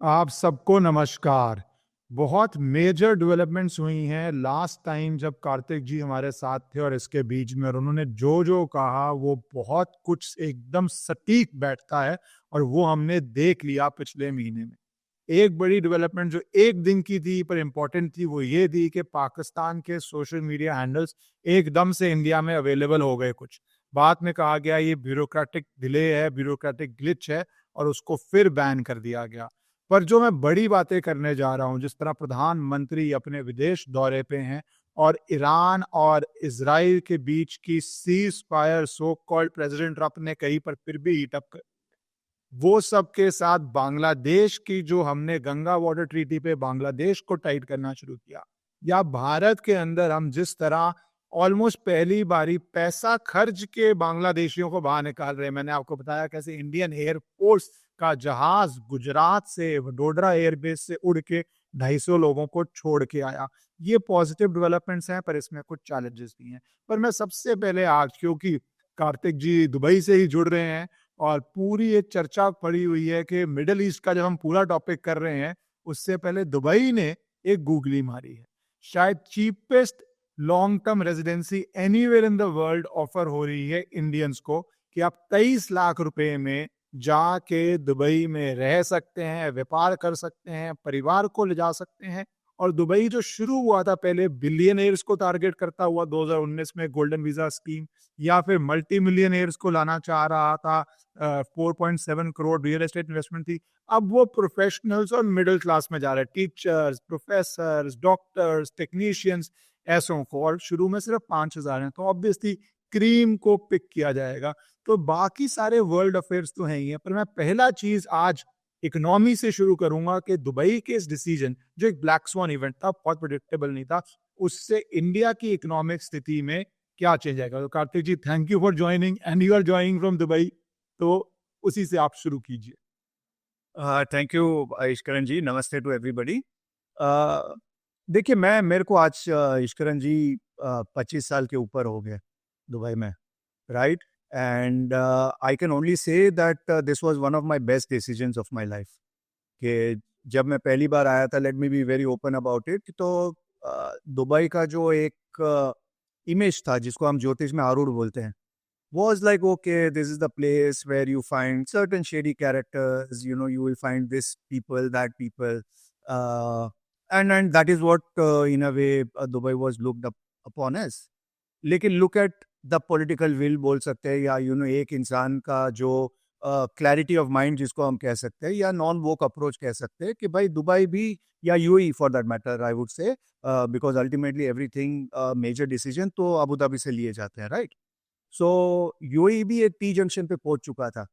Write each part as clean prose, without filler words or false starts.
आप सबको नमस्कार। बहुत मेजर डेवलपमेंट्स हुई हैं लास्ट टाइम जब कार्तिक जी हमारे साथ थे और इसके बीच में, और उन्होंने जो जो कहा वो बहुत कुछ एकदम सटीक बैठता है और वो हमने देख लिया पिछले महीने में। एक बड़ी डेवलपमेंट जो एक दिन की थी पर इम्पोर्टेंट थी वो ये थी कि पाकिस्तान के सोशल मीडिया हैंडल्स एकदम से इंडिया में अवेलेबल हो गए। कुछ बाद में कहा गया ये ब्यूरोक्रेटिक डिले है, ब्यूरोक्रेटिक ग्लिच है, और उसको फिर बैन कर दिया गया। पर जो मैं बड़ी बातें करने जा रहा हूँ, जिस तरह प्रधानमंत्री अपने विदेश दौरे पे हैं और ईरान और इजराइल के बीच की cease fire so called president Trump ने कहीं पर फिर भी हीट अप, वो सब के साथ बांग्लादेश की जो हमने गंगा वाटर ट्रीटी पे बांग्लादेश को टाइट करना शुरू किया, या भारत के अंदर हम जिस तरह ऑलमोस्ट पहली बारी पैसा खर्च के बांग्लादेशियों को बाहर निकाल रहे हैं। मैंने आपको बताया कैसे इंडियन एयरफोर्स का जहाज गुजरात से वडोदरा एयरबेस से उड़ के 250 लोगों को छोड़ के आया। ये पॉजिटिव डेवलपमेंट्स हैं, पर इसमें कुछ चैलेंजेस भी हैं। पर मैं सबसे पहले आज, क्योंकि कार्तिक जी दुबई से ही जुड़ रहे हैं और पूरी एक चर्चा पड़ी हुई है कि मिडिल ईस्ट का जब हम पूरा टॉपिक कर रहे हैं, उससे पहले दुबई ने एक गूगली मारी है। शायद cheapest long term residency anywhere in the world offer हो रही है इंडियंस को, कि आप 23 लाख रुपए में जाके दुबई में रह सकते हैं, व्यापार कर सकते हैं, परिवार को ले जा सकते हैं। और दुबई जो शुरू हुआ था पहले बिलियनर्स को टारगेट करता हुआ 2019 में गोल्डन वीजा स्कीम, या फिर मल्टी मिलियनर्स को लाना चाह रहा था, 4.7 करोड़ रियल एस्टेट इन्वेस्टमेंट थी, अब वो प्रोफेशनल्स और मिडिल क्लास में जा रहे हैं, टीचर्स, प्रोफेसर्स, डॉक्टर्स, टेक्नीशियंस, ऐसों को। और शुरू में सिर्फ 5,000 हैं, तो ऑब्वियसली क्रीम को पिक किया जाएगा। तो बाकी सारे वर्ल्ड अफेयर्स तो हैं ही हैं, पर मैं पहला चीज आज इकोनॉमी से शुरू करूंगा कि दुबई के इस डिसीजन, जो एक ब्लैक स्वॉन इवेंट था, बहुत प्रेडिक्टेबल नहीं था, उससे इंडिया की इकोनॉमिक स्थिति में क्या चेंज आएगा। तो Kartik ji, thank you for joining and you are joining from Dubai, तो उसी से आप शुरू कीजिए। Thank you Ishkaran ji. Namaste to everybody. देखिए, मेरे को आज इश्करन जी 25 साल के ऊपर हो गए दुबई में, right. And I can only say that this was one of my best decisions of my life. कि जब मैं पहली बार आया था, let me be very open about it, तो दुबई का जो एक इमेज था, जिसको हम ज्योतिष में आरूढ़ बोलते हैं, was like, okay, this is the place where you find certain shady characters, you will find this people, that people, and that is what in a way Dubai was looked up upon as. लेकिन look at the political will बोल सकते हैं, या एक इंसान का जो clarity of mind जिसको हम कह सकते हैं, या नॉन वोक अप्रोच कह सकते हैं, कि भाई दुबई भी, या UAE for that matter I would say, because ultimately everything major decision तो अबू धाबी से लिए जाते हैं, राइट। सो यूएई भी एक टी जंक्शन पे पहुंच चुका था,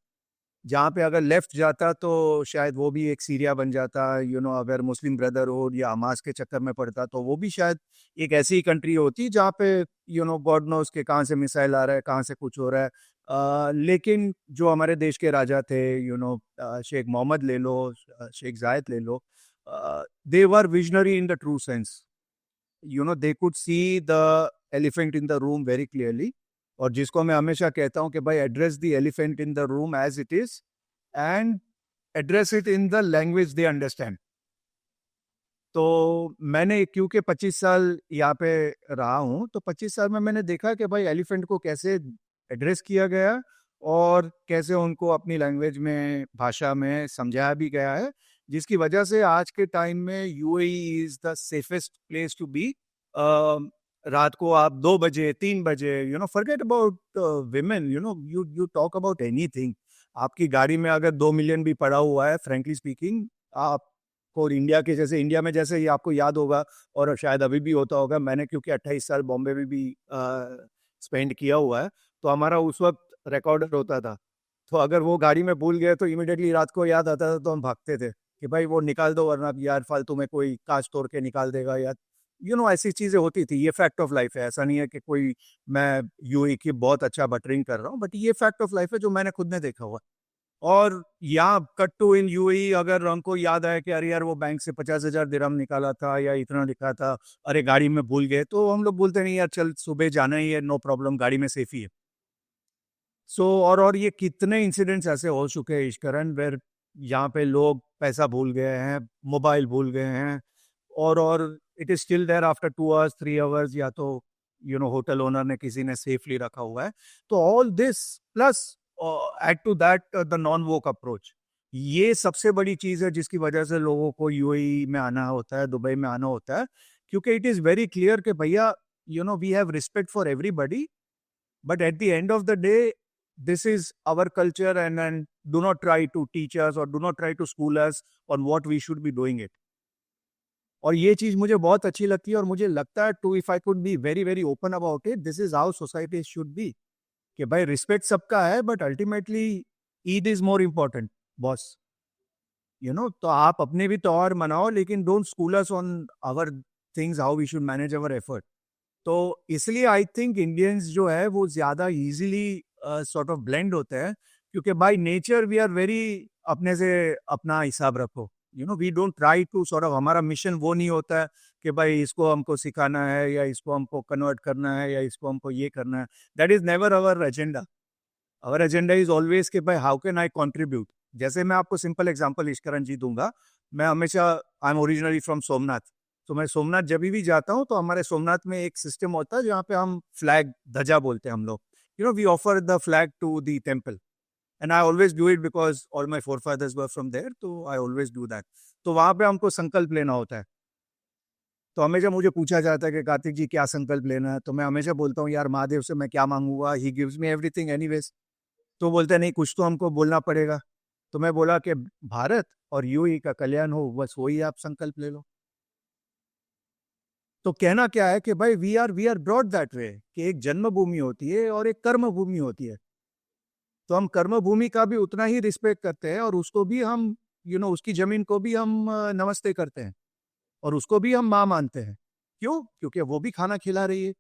जहाँ पे अगर लेफ्ट जाता तो शायद वो भी एक सीरिया बन जाता। अगर मुस्लिम ब्रदरहुड या हमास के चक्कर में पड़ता तो वो भी शायद एक ऐसी कंट्री होती जहाँ पे गॉड नोस के कहाँ से मिसाइल आ रहा है, कहाँ से कुछ हो रहा है। लेकिन जो हमारे देश के राजा थे, शेख मोहम्मद ले लो, शेख जायद ले लो, they were visionary in the true sense. They could see the elephant in the room very clearly. और जिसको मैं हमेशा कहता हूं कि भाई, address the elephant in the room as it is, and address it in the language they understand. तो मैंने, क्योंकि 25 साल यहाँ पे रहा हूँ, तो 25 साल में मैंने देखा कि भाई एलिफेंट को कैसे एड्रेस किया गया और कैसे उनको अपनी लैंग्वेज में, भाषा में समझाया भी गया है, जिसकी वजह से आज के टाइम में UAE is the safest place to be. रात को आप 2 बजे 3 बजे, forget about women, you talk about anything. आपकी गाड़ी में अगर 2 मिलियन भी पड़ा हुआ है, फ्रेंकली स्पीकिंग, आपको इंडिया के जैसे, इंडिया में जैसे, ये आपको याद होगा और शायद अभी भी होता होगा, मैंने क्योंकि 28 साल बॉम्बे में भी स्पेंड किया हुआ है, तो हमारा उस वक्त रिकॉर्डर होता था। तो अगर वो गाड़ी में भूल गए तो इमिडिएटली रात को याद आता था, तो हम भागते थे कि भाई वो निकाल दो, वरना यार फालतू में कोई कांच तोड़ के निकाल देगा, या ऐसी चीजें होती थी। ये फैक्ट ऑफ लाइफ है, ऐसा नहीं है कि कोई मैं यूएई की बहुत अच्छा बटरिंग कर रहा हूँ, बट ये फैक्ट ऑफ लाइफ है जो मैंने खुद ने देखा हुआ। और यहाँ कट टू इन यूएई, अगर हमको याद आया कि अरे यार वो बैंक से 50,000 दिरहम निकाला था या इतना लिखा था, अरे गाड़ी में भूल गए, तो हम लोग बोलते नहीं यार, चल सुबह जाना ही है, नो प्रॉब्लम, गाड़ी में सेफ ही है। सो और ये कितने इंसिडेंट्स ऐसे हो चुके हैं इश्करन, वेर यहाँ पे लोग पैसा भूल गए हैं, मोबाइल भूल गए हैं, और it is still there after 2 hours 3 hours, या तो होटल ओनर ने किसी ने सेफली रखा हुआ है। तो all this plus add to that the non woke approach, ये सबसे बड़ी चीज है जिसकी वजह से लोगों को यूएई में आना होता है, दुबई में आना होता है, क्योंकि इट इज वेरी क्लियर कि भैया we have respect for everybody, but at the end of the day, this is our culture, and do not try to teach us or do not try to school us on what we should be doing it. और ये चीज मुझे बहुत अच्छी लगती है, और मुझे लगता है to if I could be very very open about it, this is how society should be, कि भाई रिस्पेक्ट सबका है, but ultimately Eid is more important boss. तो आप अपने भी त्योहार मनाओ, लेकिन don't school us on our things, how we should manage our effort. तो इसलिए आई थिंक इंडियंस जो है वो ज्यादा इजीली सॉर्ट ऑफ ब्लेंड होते हैं, क्योंकि by nature we are very अपने से अपना हिसाब रखो, we don't try to sort of, हमारा मिशन वो नहीं होता है कि भाई इसको हमको सिखाना है, या इसको हमको कन्वर्ट करना है, या इसको हमको ये करना है। That is never our agenda. Our agenda is always कि भाई हाउ कैन आई कॉन्ट्रीब्यूट। जैसे मैं आपको सिंपल एग्जांपल ईश्वरन जी दूंगा, मैं हमेशा, I am originally from Somnath, तो मैं सोमनाथ जब भी जाता हूँ तो हमारे सोमनाथ में एक सिस्टम होता है जहाँ पे हम फ्लैग, ध्वजा बोलते हैं हम लोग, we offer the flag to the temple, and I always do it because all my forefathers were from there, तो आई ऑलवेज डू दैट। तो वहाँ पे हमको संकल्प लेना होता है। तो हमेशा मुझे पूछा जाता है कि कार्तिक जी क्या संकल्प लेना है, तो मैं हमेशा बोलता हूँ यार महादेव से मैं क्या मांगूंगा, he gives me everything anyways. तो बोलते हैं नहीं, कुछ तो हमको बोलना पड़ेगा। तो मैं बोला कि भारत और यूएई का कल्याण हो, बस वही आप संकल्प ले लो। तो कहना क्या है कि भाई we are brought that way, कि एक जन्मभूमि होती है और एक कर्म भूमि होती है। तो हम कर्म भूमि का भी उतना ही रिस्पेक्ट करते हैं, और उसको भी हम उसकी जमीन को भी हम नमस्ते करते हैं, और उसको भी हम माँ मानते हैं। क्यों? क्योंकि वो भी खाना खिला रही है।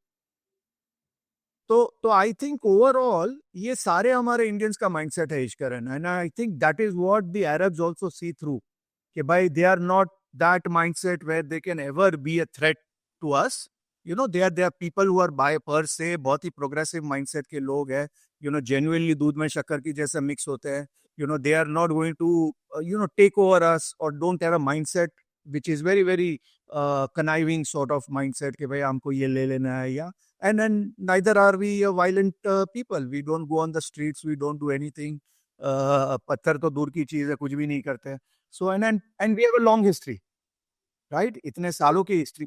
तो आई थिंक ओवरऑल ये सारे हमारे इंडियंस का माइंडसेट है Ishwaran, and I think that is what the Arabs also see through, कि भाई they are not that mindset where they can ever be a threat to us. They are people who are by per se बहुत ही progressive mindset के लोग हैं, genuinely दूध में शक्कर की जैसे मिक्स होते हैं। They are not going to take over us, और don't have a mindset which is very very conniving sort of mindset कि भाई हमको ये ले लेना है, या and then neither are we a violent people, we don't go on the streets, we don't do anything, पत्थर तो दूर की चीज है, कुछ भी नहीं करते। So and we have a long history, right, इतने सालों की हिस्ट्री।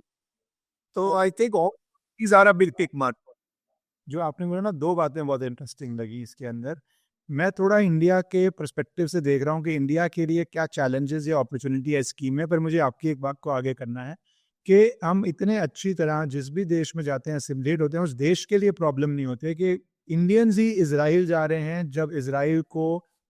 तो I think all these are a big tick mark। जो आपने बोला ना, दो बातें बहुत इंटरेस्टिंग लगी इसके अंदर। मैं थोड़ा इंडिया के पर्सपेक्टिव से देख रहा हूँ कि इंडिया के लिए क्या चैलेंजेस या अपॉर्चुनिटी है स्कीम में, पर मुझे आपकी एक बात को आगे करना है कि हम इतने अच्छी तरह जिस भी देश में जाते हैं असिमुलेट होते हैं, उस देश के लिए प्रॉब्लम नहीं होती है कि इंडियंस ही इसराइल जा रहे हैं, जब इसराइल को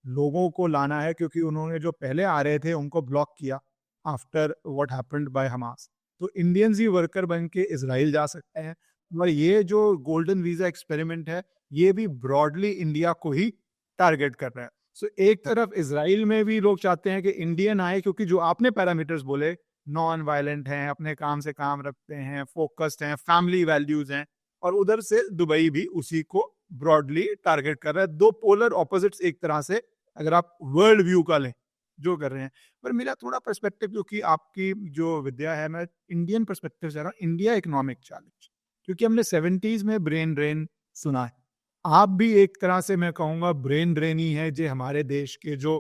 लोगों को लाना है, क्योंकि उन्होंने जो पहले आ रहे थे उनको ब्लॉक किया after what happened bye Hamas. तो इंडियंस ही वर्कर बन के इसराइल जा सकते हैं। और ये जो गोल्डन वीजा एक्सपेरिमेंट है, ये भी ब्रॉडली इंडिया को ही टारगेट कर रहा है। सो एक तरफ इसराइल में भी लोग चाहते हैं कि इंडियन आए, क्योंकि जो आपने पैरामीटर्स बोले, नॉन वायलेंट हैं, अपने काम से काम रखते हैं, फोकस्ड हैं, फैमिली वैल्यूज हैं, और उधर से दुबई भी उसी को ब्रॉडली टारगेट कर रहा है। दो पोलर ऑपोजिट्स एक तरह से, अगर आप वर्ल्ड व्यू का लें, जो कर रहे हैं। पर मेरा थोड़ा पर्सपेक्टिव, क्योंकि आपकी जो विद्या है, मैं इंडियन पर्सपेक्टिव से रहा हूँ, इंडिया इकोनॉमिक चैलेंज, क्योंकि हमने 70s में ब्रेन ड्रेन सुना है। आप भी एक तरह से मैं कहूँगा ब्रेन ड्रेन ही है, जो हमारे देश के जो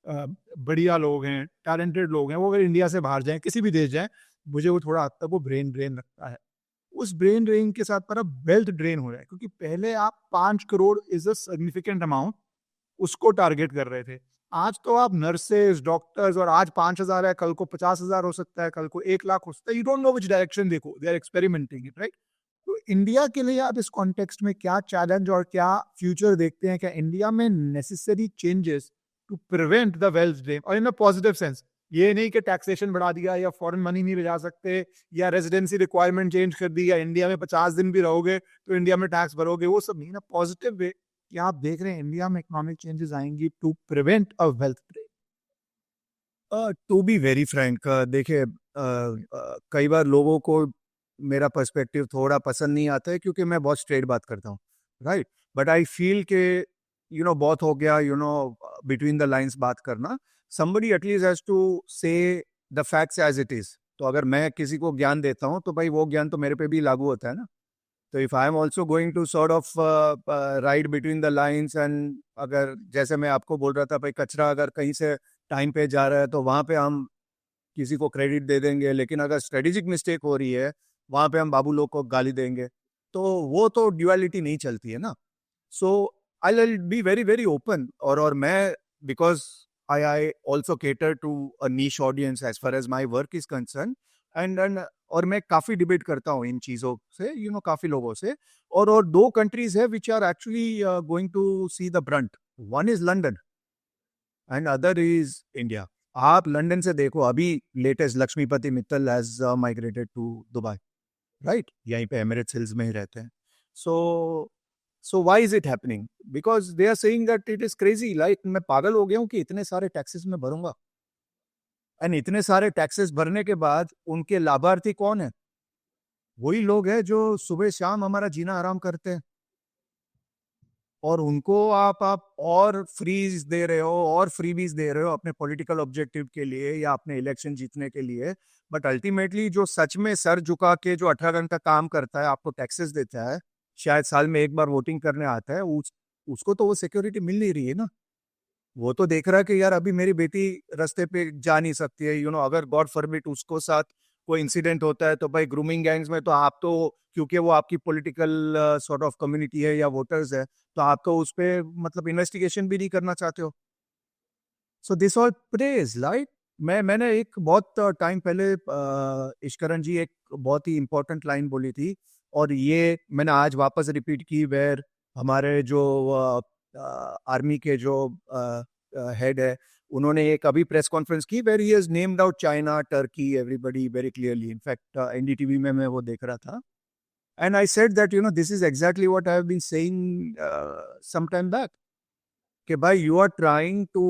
बढ़िया लोग हैं, टैलेंटेड लोग हैं, वो अगर इंडिया से बाहर जाएं, किसी भी देश जाएं, मुझे वो थोड़ा हद तक वो ब्रेन ड्रेन लगता है। उस ब्रेन ड्रेन के साथ पर अब वेल्थ ड्रेन हो रहा है, क्योंकि पहले आप 5 crore is a significant amount, उसको टारगेट कर रहे थे। आज तो आप नर्सेज, डॉक्टर्स, और आज 5,000 है, कल को 50,000 हो सकता है, कल को 1 लाख हो सकता है। You don't know which direction देखो, they are experimenting it, right. तो इंडिया के लिए आप इस कॉन्टेक्स्ट में क्या चैलेंज और क्या फ्यूचर देखते हैं? क्या इंडिया में necessary changes to prevent the wealth drain, और इन अ पॉजिटिव सेंस? ये नहीं कि टैक्सेशन बढ़ा दिया, या फॉरेन मनी नहीं भेजा सकते, या रेजिडेंसी रिक्वायरमेंट चेंज कर दी, या इंडिया में 50 दिन भी रहोगे तो इंडिया में टैक्स भरोगे, वो सब नहीं ना। पॉजिटिव वे कि आप देख रहे हैं इंडिया में इकोनॉमिक चेंजेस आएंगी to prevent a wealth drain. To be very frank, देखिए कई बार लोगों को मेरा पर्सपेक्टिव थोड़ा पसंद नहीं आता है, क्योंकि मैं बहुत स्ट्रेट बात करता हूँ, राइट। बट आई फील के बहुत हो गया बिटवीन द लाइंस बात करना। somebody at least has to say the facts as it is. तो अगर मैं किसी को ज्ञान देता हूँ तो भाई वो ज्ञान तो मेरे पे भी लागू होता है ना. तो if I am also going to sort of ride between the lines, and अगर जैसे मैं आपको बोल रहा था भाई कचरा अगर कहीं से टाइम पे जा रहा है तो वहां पे हम किसी को क्रेडिट दे देंगे, लेकिन अगर स्ट्रेटेजिक मिस्टेक हो रही है वहां पे हम बाबू लोग को गाली देंगे. तो वो तो ड्युअलिटी नहीं चलती है ना. So I will be very very open. और मैं, because I also cater to a niche audience as far as my work is concerned, and और मैं काफी डिबेट करता हूँ इन चीजों से, काफी लोगों से. और दो कंट्रीज है which are actually going to see the brunt. One is London and other is India. आप लंदन से देखो, अभी latest Lakshmipati Mittal has migrated to Dubai, right? यहीं पे एमिरेट्स हिल्स में ही रहते हैं. So why is it happening? Because they are saying that it is crazy. Like मैं पागल हो गया हूँ कि इतने सारे टैक्सेस में भरूंगा, एंड इतने सारे टैक्सेस भरने के बाद उनके लाभार्थी कौन है? वही लोग हैं जो सुबह शाम हमारा जीना आराम करते हैं. और उनको आप और फ्रीज दे रहे हो और फ्रीबीज दे रहे हो अपने पॉलिटिकल ऑब्जेक्टिव के लिए या अपने इलेक्शन जीतने के लिए. बट अल्टीमेटली जो सच में सर झुका के जो 18 घंटा काम करता है, आपको टैक्सेस देता है, शायद साल में एक बार वोटिंग करने आता है, उसको तो वो सिक्योरिटी मिल नहीं रही है ना. वो तो देख रहा है कि यार अभी मेरी बेटी रास्ते पे जा नहीं सकती है, अगर गॉड फॉरबिड उसको साथ कोई इंसिडेंट होता है तो भाई ग्रूमिंग गैंग्स में तो आप तो, क्योंकि वो आपकी पॉलिटिकल सॉर्ट ऑफ कम्युनिटी है या वोटर्स है, तो आप तो उस पर मतलब इन्वेस्टिगेशन भी नहीं करना चाहते हो. So this all praise like मैंने एक बहुत टाइम पहले इश्करण जी एक बहुत ही इंपॉर्टेंट लाइन बोली थी, और ये मैंने आज वापस रिपीट की, वेर हमारे जो आर्मी के जो हेड है, उन्होंने एक अभी प्रेस कॉन्फ्रेंस की where he has named out China, Turkey, everybody very clearly. In fact NDTV में मैं वो देख रहा था. And I said that, this is exactly what I have been saying some time back. कि भाई, you are trying to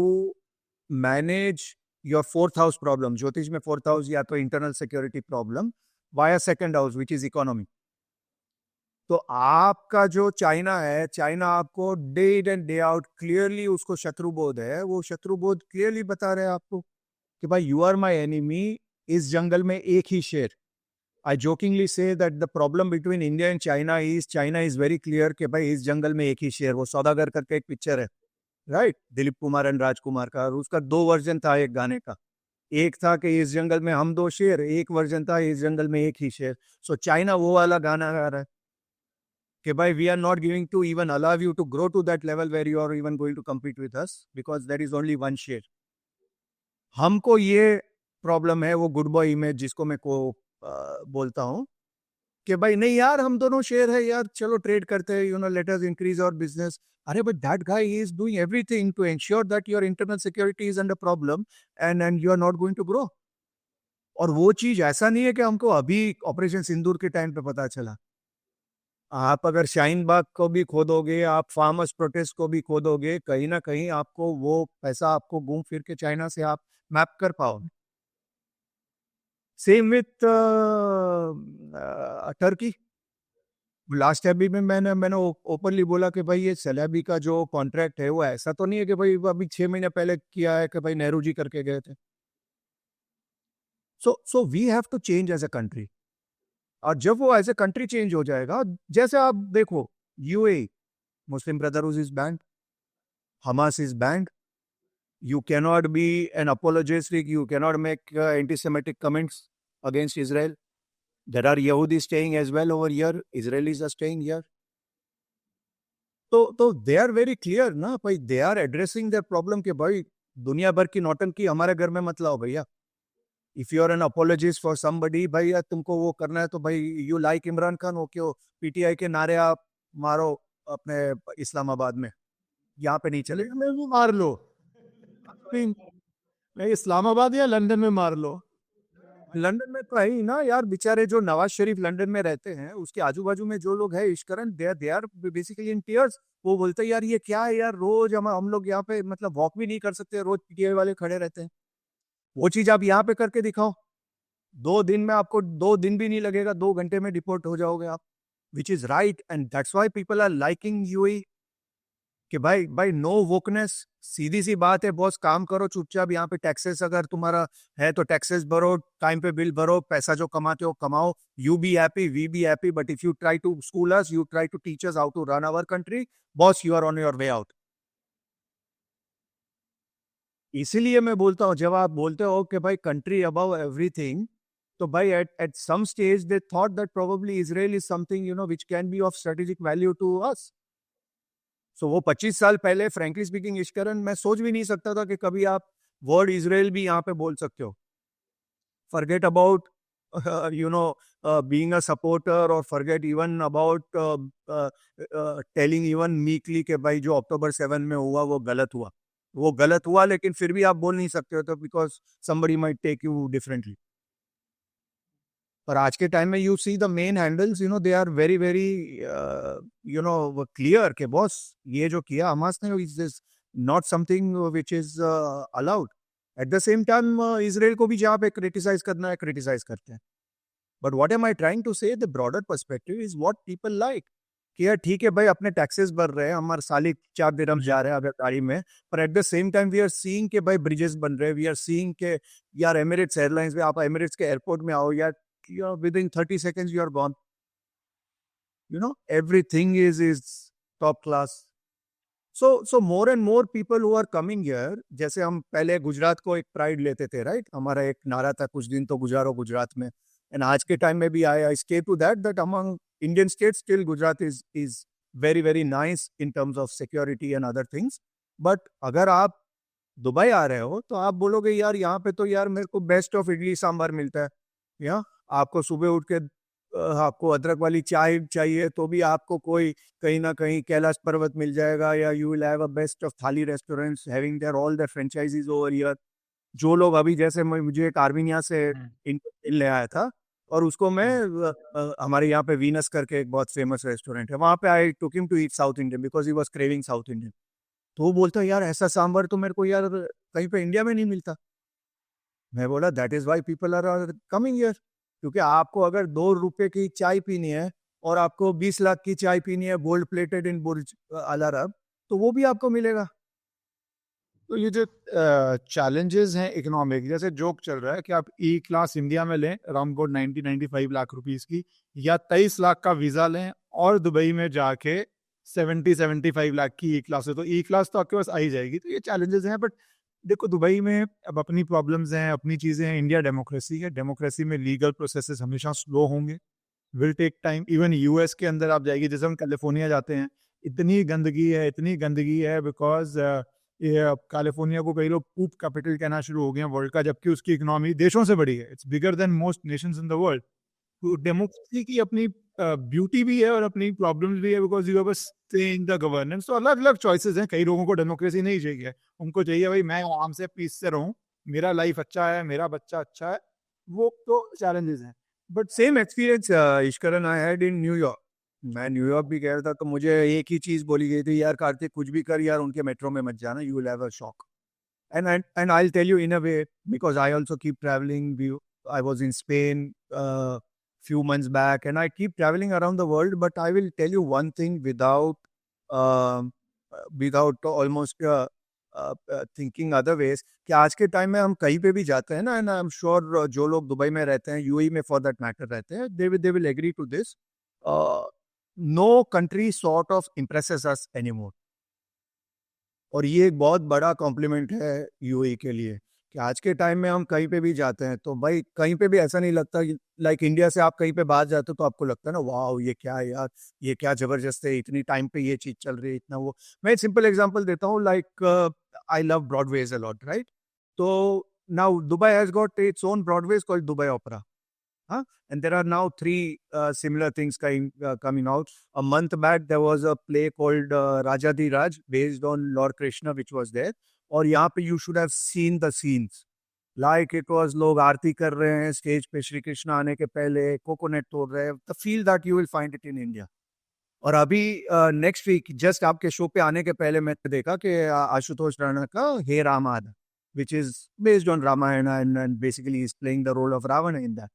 manage your fourth house problem. ज्योतिष में fourth house या तो internal security problem via second house, which is economy. तो आपका जो China है, चाइना आपको day in and day out clearly उसको शत्रुबोध है. वो शत्रुबोध क्लियरली बता रहे हैं आपको कि भाई यू आर माई एनिमी. इस जंगल में एक ही शेर. I jokingly say that the problem between India and China is very clear कि भाई इस जंगल में एक ही शेर. वो सौदागर करके एक पिक्चर है, राइट? दिलीप कुमार एंड राजकुमार का. और उसका 2 वर्जन था एक गाने का. एक था कि इस जंगल में हम 2 शेर, एक वर्जन था इस जंगल में एक ही शेर. सो चाइना वो वाला गाना गा रहा है कि भाई we are not giving to even allow you to grow to that level where you are even going to compete with us, because there is only one शेर. हमको ये प्रॉब्लम है, वो गुड बॉय इमेज जिसको मैं बोलता हूँ कि भाई नहीं यार, हम दोनों शेयर है यार, चलो ट्रेड करते हैं, let us increase our business. अरे but that guy is doing everything to ensure that your internal security is under problem and you are not going to grow. और वो चीज ऐसा नहीं है कि हमको अभी ऑपरेशन सिंदूर के टाइम पे पता चला. आप अगर शाहीन बाग को भी खोदोगे, आप फार्मर्स प्रोटेस्ट को भी खोदोगे, कहीं ना कहीं आपको वो पैसा आपको घूम फिर के चाइना से आप मैप कर पाओगे. Same with Turkey. लास्ट अभी में मैंने ओपनली बोला कि भाई ये सैलाबी का जो कॉन्ट्रैक्ट है वो ऐसा तो नहीं है कि भाई अभी 6 महीने पहले किया है कि भाई नेहरू जी करके गए थे. So we have to change as a country. और जब वो एज ए कंट्री चेंज हो जाएगा, जैसे आप देखो UAE, Muslim brotherhood is band, Hamas is band. You cannot be an apologetic, you cannot make anti-Semitic comments against Israel. There are Yahudis staying as well over here, Israelis are staying here. तो they are very clear ना भाई, they are addressing their problem कि भाई दुनिया भर की नौटंकी हमारे घर में मत लाओ भैया. If you are an apologist for somebody, भाई यार तुमको वो करना है तो भाई you like इमरान खान हो, क्यों पीटीआई के नारे आप मारो अपने इस्लामाबाद में, यहाँ पे नहीं चलेगा. में भी मार लो, नहीं इस्लामाबाद या लंदन में मार लो. लंदन में तो है ही ना यार. बेचारे जो नवाज शरीफ लंदन में रहते हैं, उसके आजू बाजू में जो लोग हैं Ishkaran, they are basically in tiers. वो बोलते हैं यार ये क्या है यार, रोज हम लोग यहाँ पे मतलब वॉक भी नहीं कर सकते, रोज पीटीआई वाले खड़े रहते हैं. वो चीज आप यहाँ पे करके दिखाओ, 2 दिन में आपको 2 दिन भी नहीं लगेगा, 2 घंटे में डिपोर्ट हो जाओगे आप. Which is right, and that's why people are liking UAE कि भाई भाई नो वोकनेस, सीधी सी बात है बॉस, काम करो चुपचाप, यहाँ पे टैक्सेस अगर तुम्हारा है तो टैक्सेस भरो, टाइम पे बिल भरो, पैसा जो कमाते हो कमाओ, you be happy we be happy, but if you try to school us, you try to teach us how to run our country, boss you are on your way out. इसीलिए मैं बोलता हूँ जब आप बोलते हो कि भाई कंट्री अबव एवरीथिंग, तो भाई at some stage they thought that probably Israel is something you know which can be of strategic value to us. So वो 25 साल पहले फ्रेंकली स्पीकिंग ईश्वरन मैं सोच भी नहीं सकता था कि कभी आप वर्ड इजराइल भी यहाँ पे बोल सकते हो। Forget about you know being a supporter, और forget even about telling even meekly कि भाई जो अक्टूबर 7 में हुआ वो गलत हुआ, वो गलत हुआ, लेकिन फिर भी आप बोल नहीं सकते हो तो because somebody might take you differently। पर आज के टाइम में you see the main handles, you know they are very very you know clear कि बॉस ये जो किया हमास ने is not something which is allowed. At the same time Israel को भी जहाँ पे क्रिटिसाइज करना है क्रिटिसाइज करते हैं, but what am I trying to say the broader perspective is what people like कि यार ठीक है भाई अपने टैक्सेस भर रहे हैं, हमारे साल 4 दिरहम जा रहे हैं अगर गाड़ी में, पर at the same time we are seeing के भाई ब्रिजेस बन रहे हैं, वी आर सीइंग के यार एमिरेट्स एयरलाइंस में, आप एमिरेट्स के एयरपोर्ट में आओ यार, within 30 seconds you are gone, you know everything is top class। so more and more people who are coming here, जैसे हम पहले गुजरात को एक प्राइड लेते थे, राइट, हमारा एक नारा था कुछ दिन तो गुजारो गुजरात में, एंड आज के टाइम में भी I stay to that among Indian states still Gujarat is very very nice in terms of security and other things। but अगर आप दुबई आ रहे हो तो आप बोलोगे यार यहाँ पे तो यार मेरे को बेस्ट ऑफ इडली सांभर मिलता है, या आपको सुबह उठ के आपको अदरक वाली चाय चाहिए तो भी आपको कोई कहीं ना कहीं कैलाश पर्वत मिल जाएगा, या you will have a best of thali restaurants having there all the franchisees over here. जो लोग अभी जैसे मुझे एक आर्मीनिया से ले आया था, और उसको मैं हमारे यहाँ पे वीनस करके एक बहुत फेमस रेस्टोरेंट है, वहाँ पे I took him to eat South Indian because he was craving South Indian. तो वो बोलता है यार ऐसा सांभर तो मेरे को यार कहीं पे इंडिया में नहीं मिलता। मैं बोला that is why people are coming here, क्योंकि आपको अगर 2 रुपए की चाय पीनी है और आपको 20 लाख की चाय पीनी है गोल्ड प्लेटेड इन बुर्ज अल अरब, तो वो भी आपको मिलेगा। तो ये जो चैलेंजेस हैं इकोनॉमिक, जैसे जोक चल रहा है कि आप ई क्लास इंडिया में लें अराउंड अबाउट 90-95 लाख रुपीस की, या 23 लाख का वीजा लें और दुबई में जाके 70-75 लाख की ई क्लास है, तो ई क्लास तो आपके पास आ ही जाएगी। तो ये चैलेंजेस हैं, बट देखो दुबई में अब अपनी प्रॉब्लम्स हैं, अपनी चीज़ें हैं। इंडिया डेमोक्रेसी है, डेमोक्रेसी में लीगल प्रोसेसेस हमेशा स्लो होंगे, will take time. Even US के अंदर आप जाएगी, जैसे हम कैलिफोर्निया जाते हैं, इतनी गंदगी है बिकॉज ये अब कैलिफोर्निया को कई लोग पूप कैपिटल कहना शुरू हो गए हैं वर्ल्ड का, जबकि उसकी इकोनॉमी देशों से बड़ी है, it's bigger than most Nations in the world. तो डेमोक्रेसी की अपनी ब्यूटी भी है और अपनी प्रॉब्लम्स भी है, because you have stay in the governance. तो अलग अलग चॉइसेस हैं। कई लोगों को डेमोक्रेसी नहीं चाहिए, उनको चाहिए भाई मैं आराम से पीस से रहूं, मेरा लाइफ अच्छा है, मेरा बच्चा अच्छा है, वो तो चैलेंजेस हैं। बट सेम एक्सपीरियंस इश्करन आई हैड इन न्यूयॉर्क। मैं न्यूयॉर्क भी गया था तो मुझे एक ही चीज बोली गई थी, यार कार्तिक कुछ भी कर यार उनके मेट्रो में मत जाना, you will have a shock. And I'll tell you in a way, because I also keep traveling. I was in Spain few months back, and I keep traveling around the world. But I will tell you one thing without almost thinking other ways, कि आज के time में हम कहीं पे भी जाते हैं ना, and I'm sure जो लोग दुबई में रहते हैं, यूएई में for that matter रहते हैं, they will agree to this. No country sort of impresses us anymore. और ये एक बहुत बड़ा कॉम्प्लीमेंट है यूएई के लिए कि आज के टाइम में हम कहीं पे भी जाते हैं तो भाई कहीं पे भी ऐसा नहीं लगता, लाइक इंडिया से आप कहीं पे बाहर जाते हो तो आपको लगता है ना वाह ये क्या है यार, ये क्या जबरदस्त है, इतनी टाइम पे ये चीज चल रही है, इतना वो। मैं एक सिंपल एग्जांपल देता हूँ, like I love Broadways a lot, right. तो now Dubai has got its own Broadways called Dubai Opera. Huh? And there are now 3 similar things coming out. A month back, there was a play called Raja Di Raj, based on Lord Krishna, which was there. और यहाँ पे you should have seen the scenes. Like it was लोग आरती कर रहे हैं stage पे, श्री कृष्ण आने के पहले कोकोनट तोड़ रहे हैं। The feel that you will find it in India. और अभी नेक्स्ट वीक जस्ट आपके शो पे आने के पहले मैंने देखा कि आशुतोष राणा का हे Ramayan, which is based on Ramayana and basically is playing the role of Ravana in that.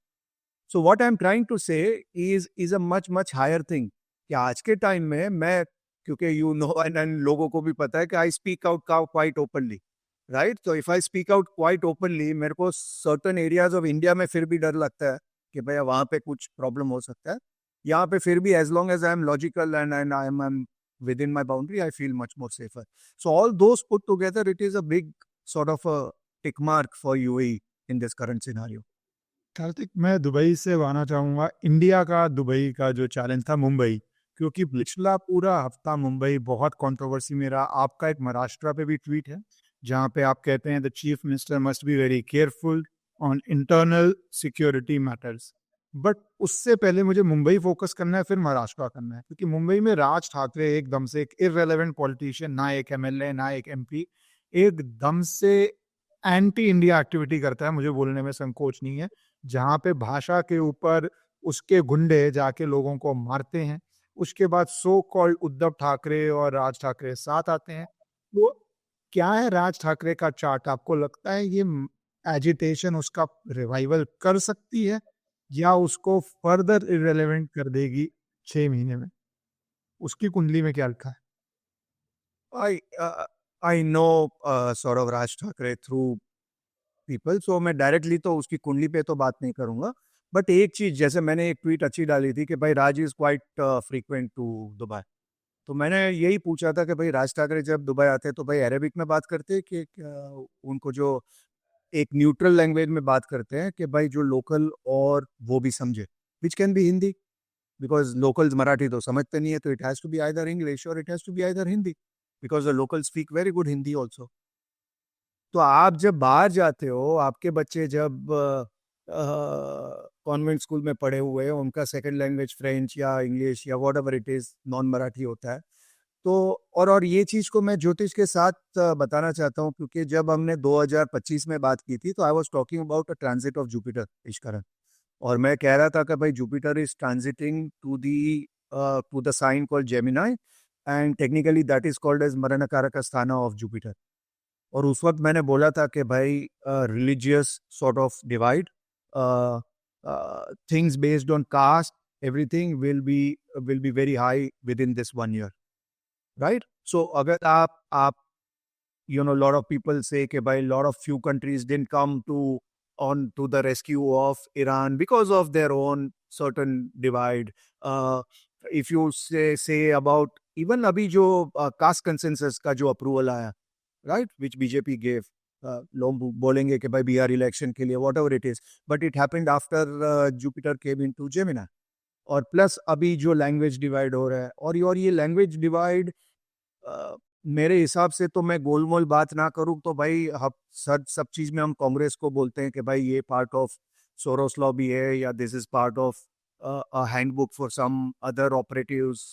So what I'm trying to say is a much higher thing कि आज के टाइम में मैं क्योंकि यू नो एंड लोगों को भी पता है कि I speak out quite openly, right? तो if I speak out quite openly, मेरे को सर्टन एरियाज ऑफ इंडिया में फिर भी डर लगता है कि भैया वहाँ पे कुछ प्रॉब्लम हो सकता है। यहाँ पे फिर भी as long as I am logical and I am within my boundary, I feel much more safer. So all those put together, it is a big sort of a tick mark for UAE in this current scenario. Kartik, मैं Dubai से आना चाहूँगा। India का Dubai का जो challenge था मुंबई, क्योंकि पिछला पूरा हफ्ता मुंबई बहुत कंट्रोवर्सी में रहा। आपका एक महाराष्ट्र पे भी ट्वीट है जहाँ पे आप कहते हैं the chief minister must be very careful on internal security matters. But उससे पहले मुझे मुंबई फोकस करना है, फिर महाराष्ट्र का करना है, क्योंकि मुंबई में राज ठाकरे एकदम से एक इररेलेवेंट पॉलिटिशियन, ना एक एमएलए ना एक एमपी, एकदम से एंटी इंडिया एक्टिविटी करता है। मुझे बोलने में संकोच नहीं है। जहाँ पे भाषा के ऊपर उसके गुंडे जाके लोगों को मारते हैं, उसके बाद सो कॉल्ड उद्धव ठाकरे और राज ठाकरे साथ आते हैं। तो क्या है राज ठाकरे का चार्ट? आपको लगता है ये एजिटेशन उसका रिवाइवल कर सकती है या उसको फर्दर इररिलेवेंट कर देगी 6 महीने में? उसकी कुंडली में क्या लिखा है? I I know sort of Raj Thakre through people, so मैं डायरेक्टली तो उसकी कुंडली पे तो बात नहीं करूंगा। बट एक चीज, जैसे मैंने एक ट्वीट अच्छी डाली थी कि भाई Raj is quite frequent to Dubai, तो मैंने यही पूछा था कि भाई राज ठाकरे जब दुबई आते हैं तो भाई अरेबिक में बात करते हैं कि उनको जो एक न्यूट्रल लैंग्वेज में बात करते हैं कि भाई जो लोकल और वो भी समझे, which can be Hindi, because locals Marathi तो समझते नहीं है, तो it has to be either English और it has to be either Hindi, because the local speak very good Hindi also. तो आप जब बाहर जाते हो, आपके बच्चे जब कॉन्वेंट स्कूल में पढ़े हुए हैं, उनका सेकंड लैंग्वेज फ्रेंच या इंग्लिश या what ever it is non Marathi होता है। तो और ये चीज़ को मैं ज्योतिष के साथ बताना चाहता हूँ, क्योंकि जब हमने 2025 में बात की थी तो I was talking about a transit of Jupiter Ishkaran, और मैं कह रहा था कि भाई Jupiter is transiting to the sign called Gemini, and technically that is called as maranakaraka sthana of Jupiter. और उस वक्त मैंने बोला था कि भाई religious sort of divide, things based on caste, everything will be very high within this 1 year, right? So अगर आप you know, lot of people say कि भाई lot of few countries didn't come to the rescue of Iran because of their own certain divide. If you say about even अभी जो caste consensus का जो approval आया, right, which BJP gave, लोग बोलेंगे कि भाई बिहार इलेक्शन के लिए whatever it is, but it happened after Jupiter came into Gemini. और प्लस अभी जो लैंग्वेज डिवाइड हो रहा है, और ये लैंग्वेज डिवाइड मेरे हिसाब से, तो मैं गोलमोल बात ना करूं तो भाई सब चीज में हम कांग्रेस को बोलते हैं कि भाई ये पार्ट ऑफ सोरोस लॉबी है, या this is part of a handbook for some other operatives.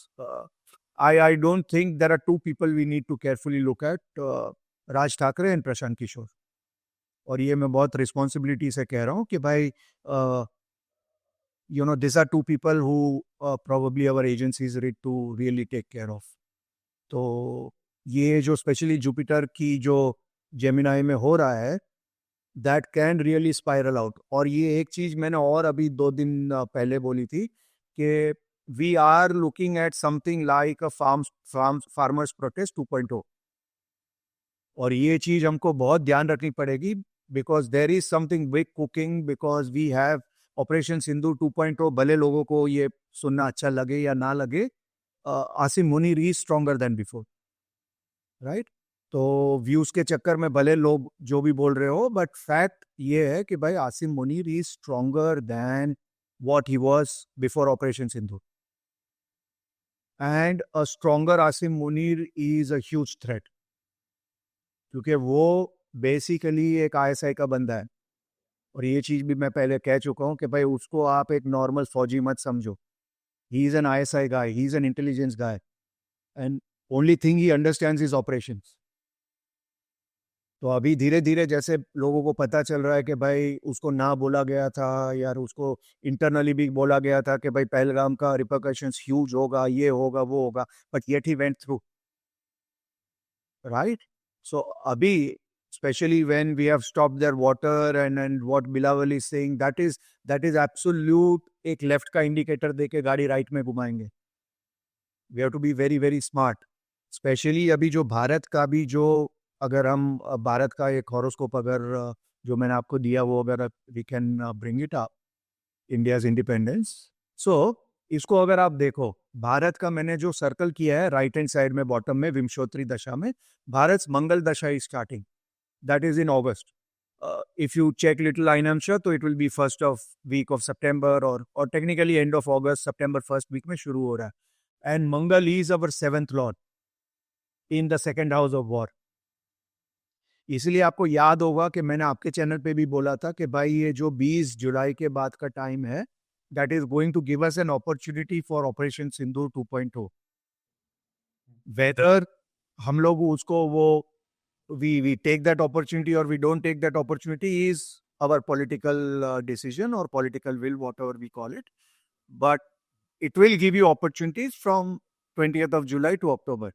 I don't think there are two people we need to carefully look at, Raj Thackeray and Prashant Kishor. और ये मैं बहुत रिस्पॉन्सिबिलिटी से कह रहा हूँ कि भाई you know, these are two people who probably our agencies need to really take care of. तो ये जो स्पेशली जुपिटर की जो जेमिनाई में हो रहा है, that can really spiral out. और ये एक चीज मैंने और अभी 2 दिन पहले बोली थी कि we are looking at something like a farmers protest 2.0, और ये चीज हमको बहुत ध्यान रखनी पड़ेगी, because there is something big cooking, because we have operation Sindhu 2.0। भले लोगों को ये सुनना अच्छा लगे या ना लगे, Asim Munir is stronger than before, right? तो व्यूज के चक्कर में भले लोग जो भी बोल रहे हो, बट फैक्ट ये है कि भाई Asim Munir is stronger than what he was before operation Sindhu, and a stronger Asim Munir is a huge threat, क्योंकि वो बेसिकली एक आईएसआई का बंदा है। और ये चीज भी मैं पहले कह चुका हूं कि भाई उसको आप एक नॉर्मल फौजी मत समझो। He is an ISI guy, he is an intelligence guy, and only thing he understands is operations. तो अभी धीरे धीरे जैसे लोगों को पता चल रहा है कि भाई उसको ना बोला गया था, यार उसको इंटरनली भी बोला गया था कि भाई पहलगाम का रिपरकशंस ह्यूज होगा, ये होगा वो होगा, but yet he went through, right? So अभी especially when we have stopped their water, and what Bilawal is saying, that is absolute एक लेफ्ट का इंडिकेटर देके गाड़ी राइट में घुमाएंगे, we have to be very very smart. Specially अभी जो भारत का भी जो, अगर हम भारत का एक हॉरोस्कोप अगर जो मैंने आपको दिया वो अगर we can bring it up, India's independence. So इसको अगर आप देखो, भारत का मैंने जो सर्कल किया है राइट हैंड साइड में बॉटम में विंशोत्तरी दशा में, भारत मंगल दशा is starting, that is in August. If you check little Ainamsha, तो it will be first of week of September or technically end of August, September first week में शुरू हो रहा है। And Mangal is our seventh lord in the second house of war। इसलिए आपको याद होगा कि मैंने आपके चैनल पे भी बोला था कि भाई ये जो 20 जुलाई के बाद का टाइम है, that is going to give us an opportunity for Operation Sindoor 2.0। Whether हम लोग उसको वो we take that opportunity or we don't take that opportunity is our political decision or political will, whatever we call it, but it will give you opportunities from 20th of July to October।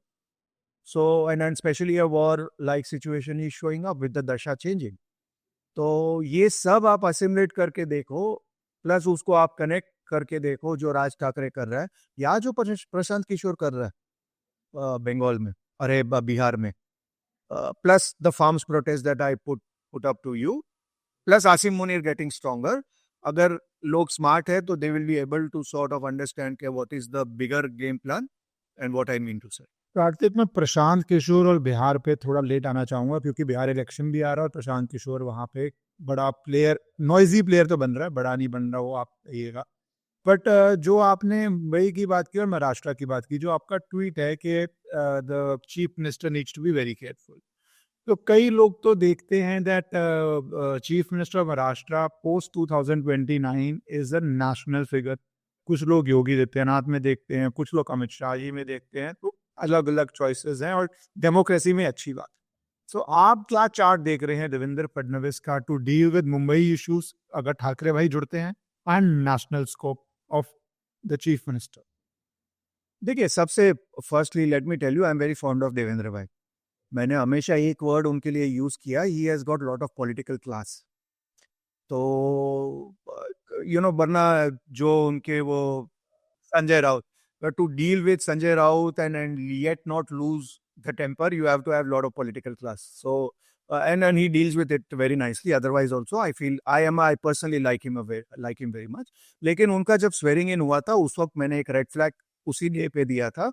So and especially a war like situation is showing up with the dasha changing। तो ये सब आप assimilate करके देखो, plus उसको आप connect करके देखो जो राज ठाकरे कर रहा है या जो प्रशांत किशोर कर रहा है बंगाल में, अरे बिहार में, plus the farms protest that I put up to you, plus Asim Munir getting stronger। अगर लोग स्मार्ट है तो they will be able to sort of understand कि what is the bigger game plan and what I mean to say। Kartik, मैं प्रशांत किशोर और बिहार पे थोड़ा late आना चाहूंगा क्योंकि बिहार इलेक्शन भी आ रहा है और प्रशांत किशोर वहां पे बड़ा प्लेयर, नॉइजी प्लेयर तो बन रहा है, बड़ा नहीं बन रहा वो आप कहिएगा। बट जो आपने मुंबई की बात की और महाराष्ट्र की बात की, जो आपका ट्वीट है कि the chief minister needs to be very careful, तो कई लोग तो देखते हैं that chief minister of Maharashtra post 2029 is a national figure. कुछ लोग योगी आदित्यनाथ में देखते हैं, कुछ लोग अमित शाह जी में देखते हैं, तो अलग अलग चॉइसेस हैं और डेमोक्रेसी में अच्छी बात। सो आप क्या चार्ट देख रहे हैं देवेंद्र फडणवीस का to deal with Mumbai issues अगर ठाकरे भाई जुड़ते हैं and national scope of the chief minister? देखिए, सबसे firstly let me tell you, I am very fond of Devendra भाई। मैंने हमेशा एक वर्ड उनके लिए यूज किया, he has got lot of political class. तो वरना जो उनके वो Sanjay Raut, but to deal with Sanjay Raut and yet not lose the temper, you have to have a lot of political class। So and he deals with it very nicely। Otherwise also I feel I personally like him very much। लेकिन उनका जब swearing in हुआ था उस वक्त मैंने एक red flag उसी डे पे दिया था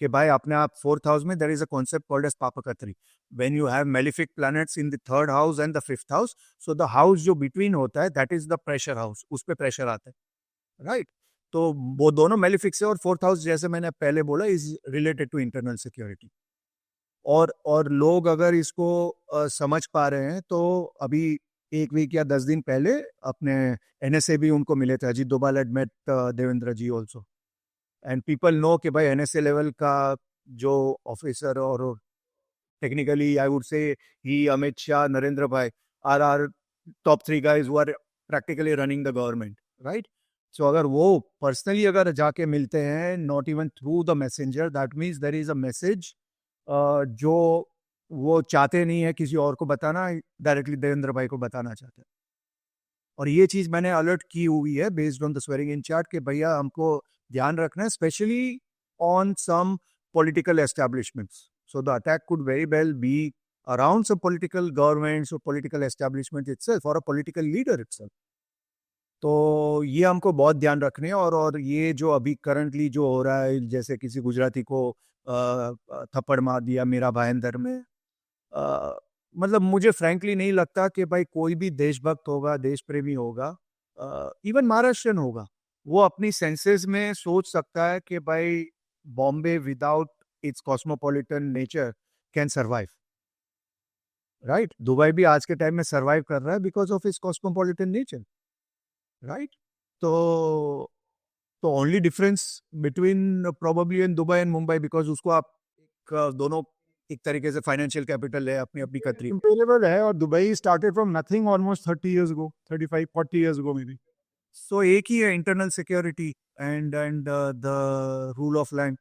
कि भाई अपने आप फोर्थ हाउस में there is a concept called as पापकत्री। when you have malefic planets in the third house and the fifth house, so the house जो between होता है that is the pressure house, उस पे pressure आता है, right? तो वो दोनों मेलिफिक्स है और फोर्थ हाउस जैसे मैंने पहले बोला is related to internal security. और लोग अगर इसको समझ पा रहे हैं तो अभी 1 वीक या 10 दिन पहले अपने एनएसए भी उनको मिले थे, Ajit Doval had met Devendra ji also. And people know कि भाई एनएसए लेवल का जो ऑफिसर और टेक्निकली आई वुड से ही, अमित शाह, नरेंद्र भाई are top 3 guys who are practically running the government, right? So अगर वो पर्सनली अगर जाके मिलते हैं, not even through the messenger, that means there is a message जो वो चाहते नहीं है किसी और को बताना, डायरेक्टली देवेंद्र भाई को बताना चाहते हैं। और ये चीज मैंने अलर्ट की हुई है based on the swearing in chart कि भैया हमको ध्यान रखना है, specially on some political establishments. So the attack could very well be around some political governments और पॉलिटिकल एस्टेब्लिशमेंट इटसेल्फ और अ पॉलिटिकल लीडर इटसेल्फ। तो ये हमको बहुत ध्यान रखने हैं। और ये जो अभी करंटली जो हो रहा है, जैसे किसी गुजराती को थप्पड़ मार दिया मेरा भाईंदर में, मतलब मुझे फ्रैंकली नहीं लगता कि भाई कोई भी देशभक्त होगा, देश प्रेमी होगा, इवन महाराष्ट्रियन होगा, वो अपनी सेंसेस में सोच सकता है कि भाई Bombay without its cosmopolitan nature can survive, right? Dubai भी आज के टाइम में सर्वाइव कर रहा है because of its cosmopolitan nature, right? तो only difference between probably in Dubai and Mumbai, because उसको आप दोनों एक तरीके से फाइनेंशियल कैपिटल है अपनी अपनी कंट्री, कंपेरेबल है। और Dubai started from nothing almost 30 years ago, 35 40 years ago maybe. So एक ही है internal security and the rule of land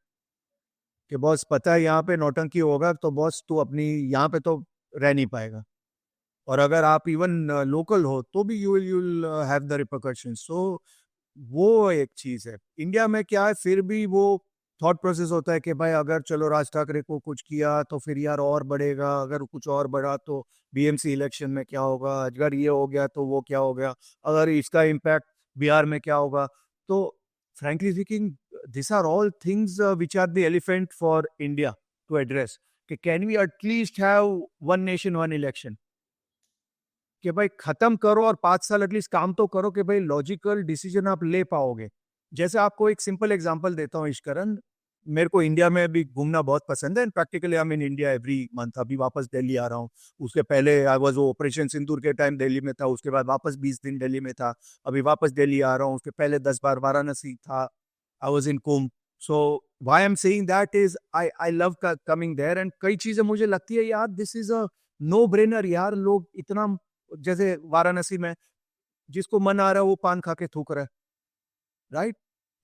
कि बॉस पता है यहाँ पे नौटंकी होगा तो बॉस तू अपनी यहाँ पे तो रह नहीं पाएगा, और अगर आप इवन लोकल हो तो भी you will have the repercussions. So वो एक चीज है। इंडिया में क्या है, फिर भी वो थॉट प्रोसेस होता है कि भाई अगर चलो राज ठाकरे को कुछ किया तो फिर यार और बढ़ेगा, अगर कुछ और बढ़ा तो बीएमसी इलेक्शन में क्या होगा, अगर ये हो गया तो वो क्या हो गया, अगर इसका इम्पैक्ट बिहार में क्या होगा। तो frankly speaking, this are all things which are the elephant for India to address, कि can we at least have one nation one election, कि भाई खत्म करो और 5 साल एटलीस्ट काम तो करो कि भाई लॉजिकल डिसीजन आप ले पाओगे। जैसे आपको एक सिंपल एग्जांपल देता हूँ ईश्वरन, मेरे को इंडिया में भी घूमना बहुत पसंद है and practically I am in India every month. अभी वापस दिल्ली आ रहा हूँ, उसके पहले आई वाज ऑपरेशन सिंदूर के टाइम दिल्ली में था, उसके बाद वापस 20 दिन दिल्ली में था, अभी वापस दिल्ली आ रहा हूँ, उसके पहले 10 बार वाराणसी था, I was in Kumbh. So why I am saying that is I love coming there, and कई चीजें मुझे लगती है यार this is a no brainer यार। लोग इतना, जैसे वाराणसी में जिसको मन आ रहा है वो पान खा के थूक रहा है, right?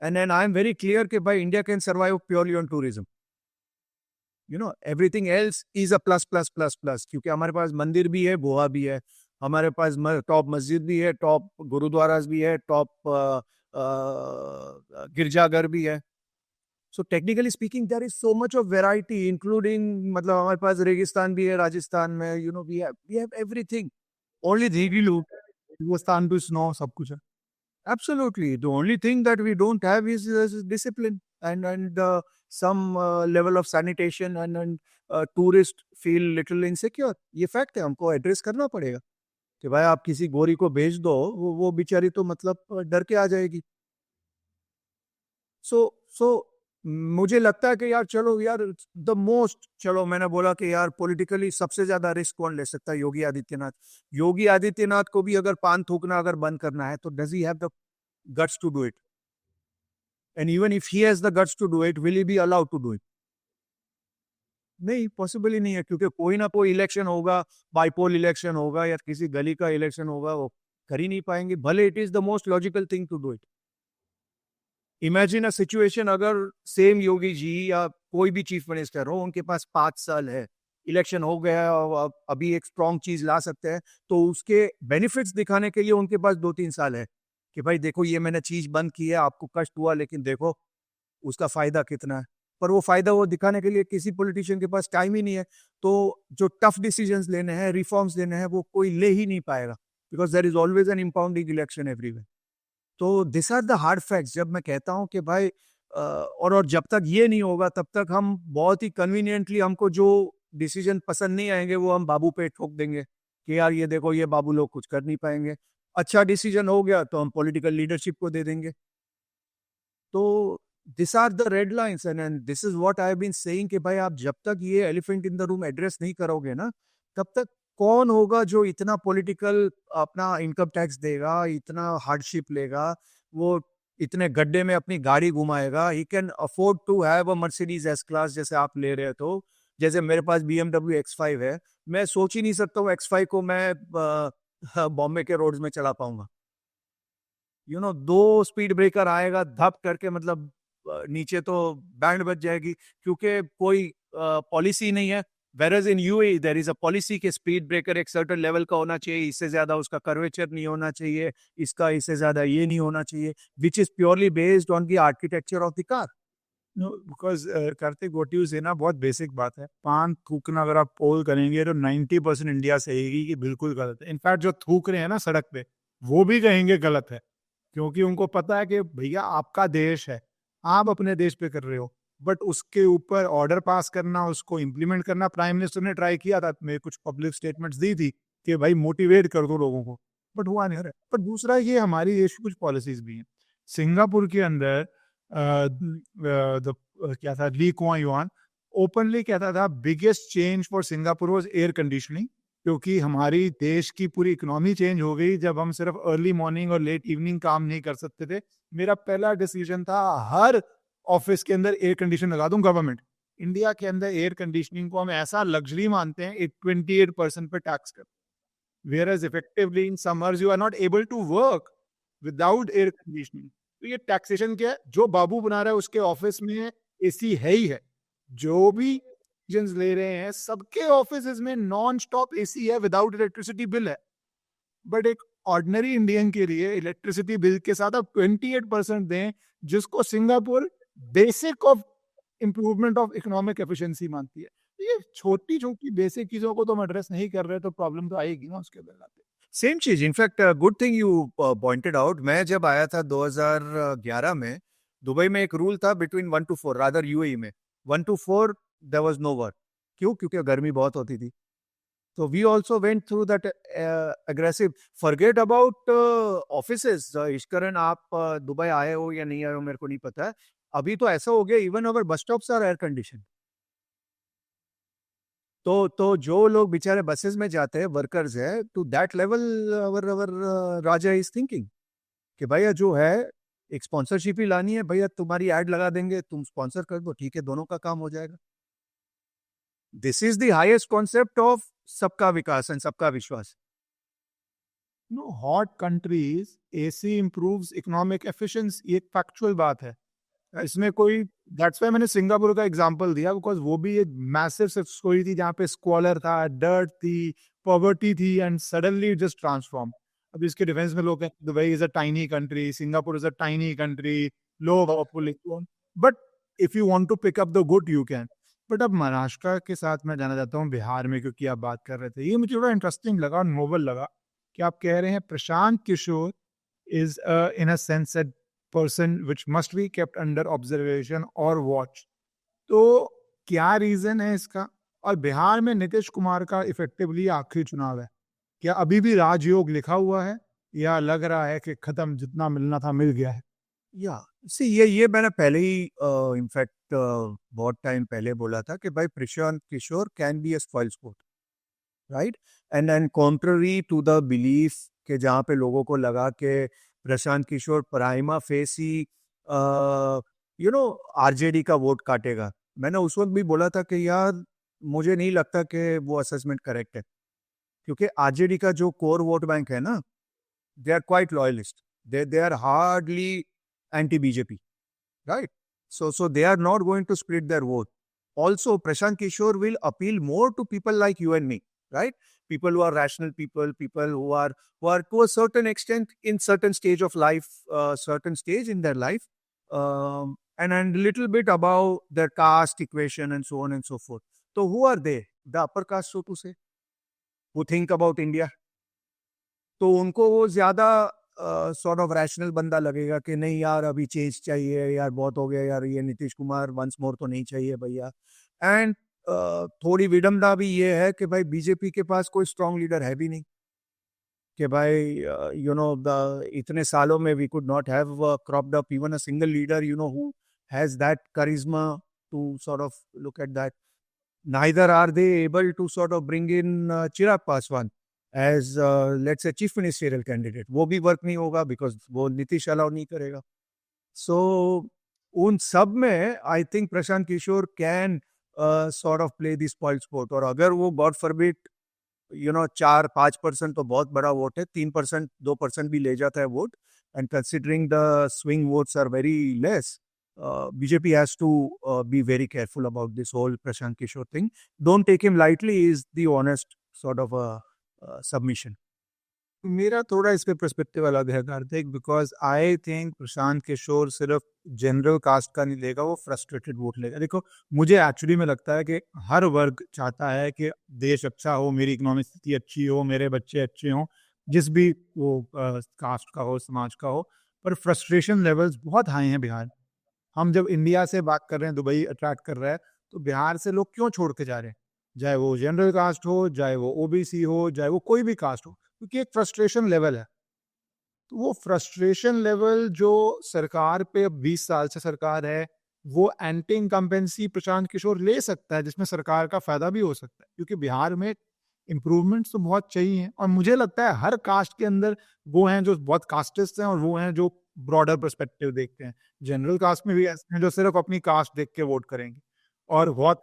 And then I am very clear कि भाई India can survive purely on tourism, you know everything else is a plus plus plus plus, क्योंकि हमारे पास मंदिर भी है, गोवा भी है, हमारे पास टॉप मस्जिद भी है, टॉप गुरुद्वारास भी है, टॉप गिरजाघर भी है। So technically speaking there is so much of variety including, मतलब हमारे पास रेगिस्तान भी है राजस्थान में, you know we have everything. Only देवी लोग हिंदुस्तान पे स्नो सब कुछ है। Absolutely. The only thing that we don't have is discipline and some level of sanitation and tourists feel little insecure. ये फैक्ट है, हमको एड्रेस करना पड़ेगा कि भाई आप किसी गोरी को भेज दो, वो बेचारी तो मतलब डर के आ जाएगी। सो मुझे लगता है कि यार चलो यार द मोस्ट, चलो मैंने बोला कि यार पॉलिटिकली सबसे ज्यादा रिस्क कौन ले सकता है? योगी आदित्यनाथ। योगी आदित्यनाथ को भी अगर पान थूकना अगर बंद करना है तो does he have the guts to do it? And even if he has the guts to do it, will he be allowed to do it? नहीं, पॉसिबल ही नहीं है, क्योंकि कोई ना कोई इलेक्शन होगा, बाईपोल इलेक्शन होगा या किसी गली का इलेक्शन होगा, वो कर ही नहीं पाएंगे, भले it is the most logical thing to do it. Imagine a situation, अगर सेम योगी जी या कोई भी चीफ मिनिस्टर हो, उनके पास 5 साल है, इलेक्शन हो गया और अभी एक स्ट्रॉन्ग चीज ला सकते हैं, तो उसके बेनिफिट्स दिखाने के लिए उनके पास 2-3 साल है कि भाई देखो ये मैंने चीज बंद की है, आपको कष्ट हुआ, लेकिन देखो उसका फायदा कितना है। पर वो फायदा वो दिखाने के लिए किसी पॉलिटिशियन के पास टाइम ही नहीं है, तो जो टफ डिसीजंस लेने हैं, रिफॉर्म्स लेने हैं, वो कोई ले ही नहीं पाएगा, because there is always an impounding election everywhere. तो this are the hard facts. जब मैं कहता हूँ कि भाई और जब तक ये नहीं होगा तब तक हम बहुत ही कन्वीनियंटली, हमको जो डिसीजन पसंद नहीं आएंगे वो हम बाबू पे ठोक देंगे कि यार ये देखो ये बाबू लोग कुछ कर नहीं पाएंगे। अच्छा डिसीजन हो गया तो हम पॉलिटिकल लीडरशिप को दे देंगे। तो this are the red lines and this is what I have been saying कि भाई आप जब तक ये elephant in the room address नहीं करोगे ना, तब तक कौन होगा जो इतना पॉलिटिकल अपना इनकम टैक्स देगा, इतना हार्डशिप लेगा, वो इतने गड्ढे में अपनी गाड़ी घुमाएगा, he can afford to have a Mercedes S class जैसे आप ले रहे हो। तो जैसे मेरे पास BMW X5 है, मैं सोच ही नहीं सकता हूँ X5 को मैं बॉम्बे के रोड्स में चला पाऊंगा। यू नो 2 स्पीड ब्रेकर आएगा धप करके, मतलब नीचे तो बैंड बज जाएगी, क्योंकि कोई पॉलिसी नहीं है। Whereas in UAE there is a policy के स्पीड ब्रेकर एक सर्टेन लेवल का होना चाहिए, इससे ज्यादा उसका कर्वेचर नहीं होना चाहिए, इसका इससे ज्यादा ये नहीं होना चाहिए, which is purely based on the architecture of the car. No because Kartik what you say ना बहुत बेसिक बात है। पान थूकना अगर आप पोल करेंगे तो 90% इंडिया सहेगी कि बिल्कुल गलत है। इनफैक्ट जो थूक रहे हैं ना सड़क पे, वो भी कहेंगे गलत है, क्योंकि उनको पता है कि भैया आपका देश है, आप अपने देश पे कर रहे हो, बट उसके ऊपर ऑर्डर पास करना, उसको इम्प्लीमेंट करना, प्राइम मिनिस्टर ने ट्राई किया था, मैं कुछ पब्लिक स्टेटमेंट्स दी थी कि भाई मोटिवेट कर दो लोगों को, बट हुआ नहीं। पर दूसरा ये हमारी देश की कुछ पॉलिसीज भी हैं। सिंगापुर के अंदर क्या था, ली कुआन युआन ओपनली कहता था biggest change for Singapore was air conditioning, क्योंकि हमारी देश की पूरी इकोनॉमी चेंज हो गई जब हम सिर्फ अर्ली मॉर्निंग और लेट इवनिंग काम नहीं कर सकते थे। मेरा पहला डिसीजन था हर ऑफिस के अंदर एयर कंडीशन लगा दूं गवर्नमेंट। इंडिया के अंदर एयर कंडीशनिंग को हम ऐसा लग्जरी मानते हैं, 28% पे टैक्स कर, whereas effectively in summers you are not able to work without air conditioning। तो ये टैक्सेशन क्या है? जो बाबू बना रहा है उसके ऑफिस में एसी है ही है, जो भी डिसीजंस ले रहे हैं सबके ऑफिस में नॉन स्टॉप एसी है, विदाउट इलेक्ट्रिसिटी बिल है। बट एक ऑर्डिनरी इंडियन के लिए इलेक्ट्रिसिटी बिल के साथ आप 28% दें, जिसको Singapore basic of improvement of economic efficiency मांगती है। तो ये छोटी छोटी बेसिक चीजों को तो हम एड्रेस नहीं कर रहे तो प्रॉब्लम तो आएगी ना उसके अंदर आते। सेम चीज, in fact good thing you pointed out. मैं जब आया था 2011 में, दुबई में एक रूल था बिटवीन 1 to 4, रादर यूएई में 1 to 4 there was no work. क्यों? क्योंकि गर्मी बहुत होती थी। तो we also went through that aggressive. Forget about offices. Ishkaran, आप दुबई आए हो या नहीं आए हो मेरे को नहीं पता है। अभी तो ऐसा हो गया, even our bus stops are air condition. तो जो लोग बेचारे बसेस में जाते हैं, वर्कर्स है, to that level our our Raja is thinking कि भैया जो है, एक स्पॉन्सरशिप ही लानी है भैया, तुम्हारी एड लगा देंगे, तुम स्पॉन्सर कर दो, ठीक है, दोनों का काम हो जाएगा। This is the highest concept of sabka vikas and sabka vishwas. No, hot countries AC improves economic efficiency, एक फैक्चुअल बात है इसमें कोई। दैट्स वाई मैंने सिंगापुर का एग्जांपल दिया, बिकॉज वो भी एक मैसिव स्टोरी थी जहाँ पे स्क्वालर था, डर्ट थी, पॉवर्टी थी, एंड सडनली जस्ट ट्रांसफॉर्म। अब इसके डिफेंस में लोग कहते हैं Dubai is a tiny country, Singapore is a tiny country, low population, but if you want to pick up the good you can. But अब महाराष्ट्र के साथ मैं जाना चाहता हूँ, बिहार में, क्योंकि आप बात कर रहे थे, ये मुझे थोड़ा इंटरेस्टिंग लगा, नोबल लगा कि आप कह रहे हैं Prashant Kishor is in a sense a person which must be kept under observation or watch। तो क्या रीजन है इसका? और बिहार में नीतीश कुमार का इफेक्टिवली आखिरी चुनाव है, क्या अभी भी राजयोग लिखा हुआ है या लग रहा है कि खत्म, जितना मिलना था मिल गया है? या सी, ये मैंने पहले ही इनफैक्ट बहुत टाइम पहले बोला था कि भाई Prashant Kishor can be a spoil sport, right? And contrary to the belief के जहाँ पे लोगों को लगा कि प्रशांत किशोर प्राइमा फेसी आरजेडी का वोट काटेगा, मैंने उस वक्त भी बोला था कि यार मुझे नहीं लगता कि वो असेसमेंट करेक्ट है, क्योंकि आरजेडी का जो कोर वोट बैंक है ना, they are quite loyalist. They are hardly anti-BJP, right? So they are not going to split their vote. Also, Prashant Kishore will appeal more to people like you and me, right? People who are rational people who are to a certain extent in certain stage of life, certain stage in their life, and a little bit above their caste equation and so on and so forth. So who are they? The upper caste, so to say, who think about India. तो उनको वो ज्यादा sort of rational बंदा लगेगा कि नहीं यार अभी चेंज चाहिए यार, बहुत हो गया यार, ये नीतीश कुमार वंस मोर तो नहीं चाहिए भैया। एंड थोड़ी विडम्बना भी ये है कि भाई बीजेपी के पास कोई स्ट्रांग लीडर है भी नहीं, कि भाई द इतने सालों में we could not have cropped up even a single leader who has that charisma to sort of look at that. neither are they able to sort of bring in Chirag Paswan as let's say chief ministerial candidate। वो भी work नहीं होगा because वो Nitish allow नहीं करेगा। सो उन सब में I think Prashant Kishor can sort of play this spoil sport. और अगर वो गॉड फॉरबिड 4-5% तो बहुत बड़ा वोट है, 3% 2% भी ले जाता है vote, and considering the swing votes are very less, BJP has to be very careful about this whole Prashant Kishore thing. Don't take him lightly is the honest sort of a submission. मेरा थोड़ा इस पे perspective अलग है Kartik, because I think Prashant किशोर सिर्फ general caste का नहीं लेगा, वो फ्रस्ट्रेटेड वोट लेगा। देखो, मुझे एक्चुअली में लगता है कि हर वर्ग चाहता है कि देश अच्छा हो, मेरी इकोनॉमिक स्थिति अच्छी हो, मेरे बच्चे अच्छे हों, जिस भी वो कास्ट का हो, समाज का हो, पर फ्रस्ट्रेशन लेवल्स बहुत हाई हैं बिहार। हम जब इंडिया से बात कर रहे हैं, दुबई अट्रैक्ट कर रहा है, तो बिहार से लोग क्यों छोड़ के जा रहे हैं? चाहे वो जनरल कास्ट हो, चाहे वो ओबीसी हो, चाहे वो कोई भी कास्ट हो, क्योंकि एक फ्रस्ट्रेशन लेवल है। तो वो फ्रस्ट्रेशन लेवल जो सरकार पे अब 20 साल से सरकार है, वो एंटी इनकम्बेंसी प्रशांत किशोर ले सकता है, जिसमें सरकार का फायदा भी हो सकता है, क्योंकि बिहार में इम्प्रूवमेंट्स तो बहुत चाहिए। और मुझे लगता है हर कास्ट के अंदर वो हैं जो बहुत कास्टिस्ट हैं, और वो हैं जो ब्रॉडर पर्सपेक्टिव देखते हैं। जनरल कास्ट में भी ऐसे हैं जो सिर्फ अपनी कास्ट देख के वोट करेंगे, और बहुत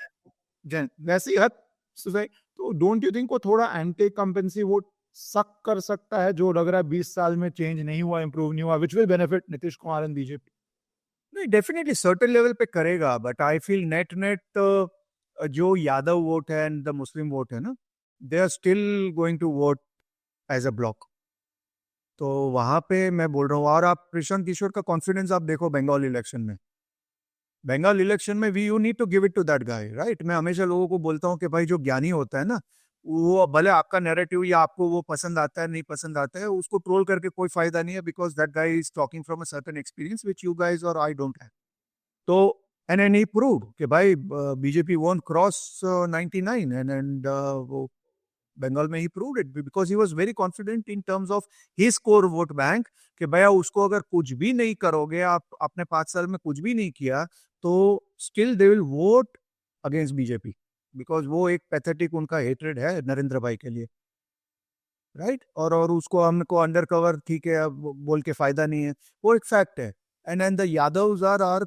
वैसे ही हर सोसाइटी। तो डोंट यू थिंक वो थोड़ा एंटी कंपेंसी वोट सक कर सकता है, जो लग रहा है 20 साल में चेंज नहीं हुआ, इंप्रूव नहीं हुआ, which will benefit Nitish Kumar and BJP? नहीं, डेफिनेटली सर्टेन लेवल पे करेगा, but I feel net net जो यादव वोट है एंड द मुस्लिम वोट है ना, they are still going to vote as a block. तो वहां पे मैं बोल रहा हूँ, और आप प्रशांत किशोर का कॉन्फिडेंस आप देखो बंगाल इलेक्शन में, बंगाल इलेक्शन में we you need to give it to that guy, right? मैं हमेशा लोगों को बोलता हूँ कि भाई जो ज्ञानी होता है ना, वो भले आपका नैरेटिव या आपको वो पसंद आता है नहीं पसंद आता है, उसको ट्रोल करके कोई फायदा नहीं है, because that guy is talking from a certain experience which you guys और आई डोंट हैव। तो एंड ही प्रूव्ड कि भाई बीजेपी वोंट क्रॉस 99 एंड वो बंगाल में he proved it because he was very confident in terms of his core vote bank कि भैया उसको अगर कुछ भी नहीं करोगे, आप अपने 5 साल में कुछ भी नहीं किया, तो still they will vote against BJP, because वो एक पैथेटिक उनका हेट्रेड है नरेंद्र भाई के लिए, राइट? और उसको हमको अंडर कवर ठीक है अब बोल के फायदा नहीं है, वो एक फैक्ट है। And the Yadavs are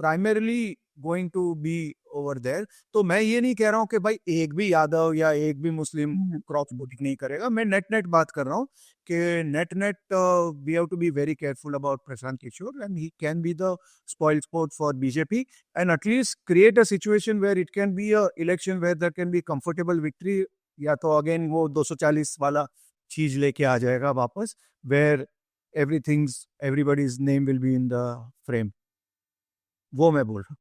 primarily going to be over there. तो मैं ये नहीं कह रहा हूँ कि भाई एक भी यादव या एक भी मुस्लिम क्रॉस वोटिंग नहीं करेगा, मैं नेट नेट बात कर रहा हूँ कि net net we have to be very careful about Prashant Kishor and he can be the spoil sport for BJP and at least create a situation where it can be a election where there can be comfortable victory, या तो again वो 240 वाला चीज लेके आ जाएगा वापस, where everything's everybody's name will be in the frame. वो मैं बोल रहा हूँ।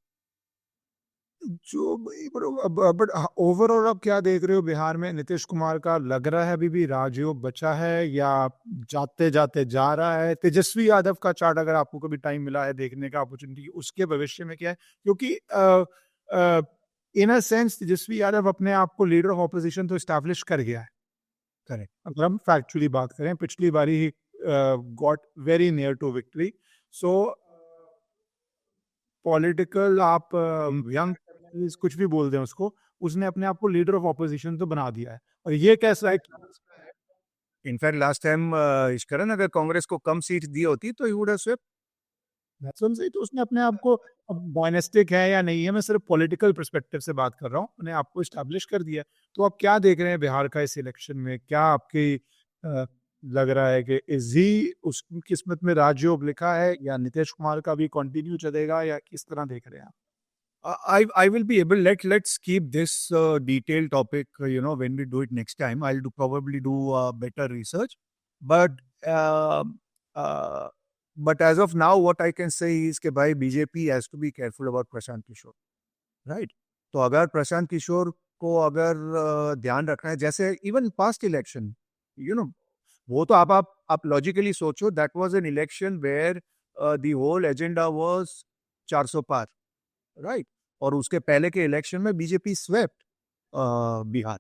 जो बट ओवरऑल आप क्या देख रहे हो बिहार में? नीतीश कुमार का लग रहा है अभी भी राजयोग बचा है या जाते जाते जा रहा है? तेजस्वी यादव का चार्ट अगर आपको कभी टाइम मिला है देखने का अपॉर्चुनिटी, उसके भविष्य में क्या है? क्योंकि इन अ सेंस तेजस्वी यादव अपने आप को लीडर ऑफ ऑपोजिशन तो स्टैब्लिश कर गया है। करेक्ट। अगर हम फैक्चुअली बात करें, पिछली बारी he got very near to victory. So political आप यंग कुछ भी बोल दें उसको, उसने अपने आप को लीडर ऑफ ऑपोजिशन तो बना दिया है। और ये कैसा है? इनफैक्ट लास्ट टाइम इश्करन अगर कांग्रेस को कम सीट दी होती तो ही वुड हैव स्वेप्ट। तो उसने अपने आप को, अब डायनेस्टिक है या नहीं है, मैं सिर्फ पॉलिटिकल पर्सपेक्टिव से बात कर रहा हूँ, अपने आप को एस्टैब्लिश कर दिया। तो आप क्या देख रहे हैं बिहार का इस इलेक्शन में? क्या आपकी लग रहा है कि इज ही उसकी किस्मत में राजयोग लिखा है, या नीतीश कुमार का भी कंटिन्यू चलेगा, या किस तरह देख रहे हैं आप? I will be able, let's keep this detailed topic, when we do it next time. I'll probably do better research, but uh, uh, but as of now what I can say is कि भाई BJP has to be careful about Prashant Kishor, right? तो अगर प्रशांत किशोर को अगर ध्यान रखना है, जैसे इवन पास्ट इलेक्शन, वो तो आप लॉजिकली सोचो, that was an election where the whole agenda was 400 पार, राइट? और उसके पहले के इलेक्शन में बीजेपी स्वेप्ट बिहार।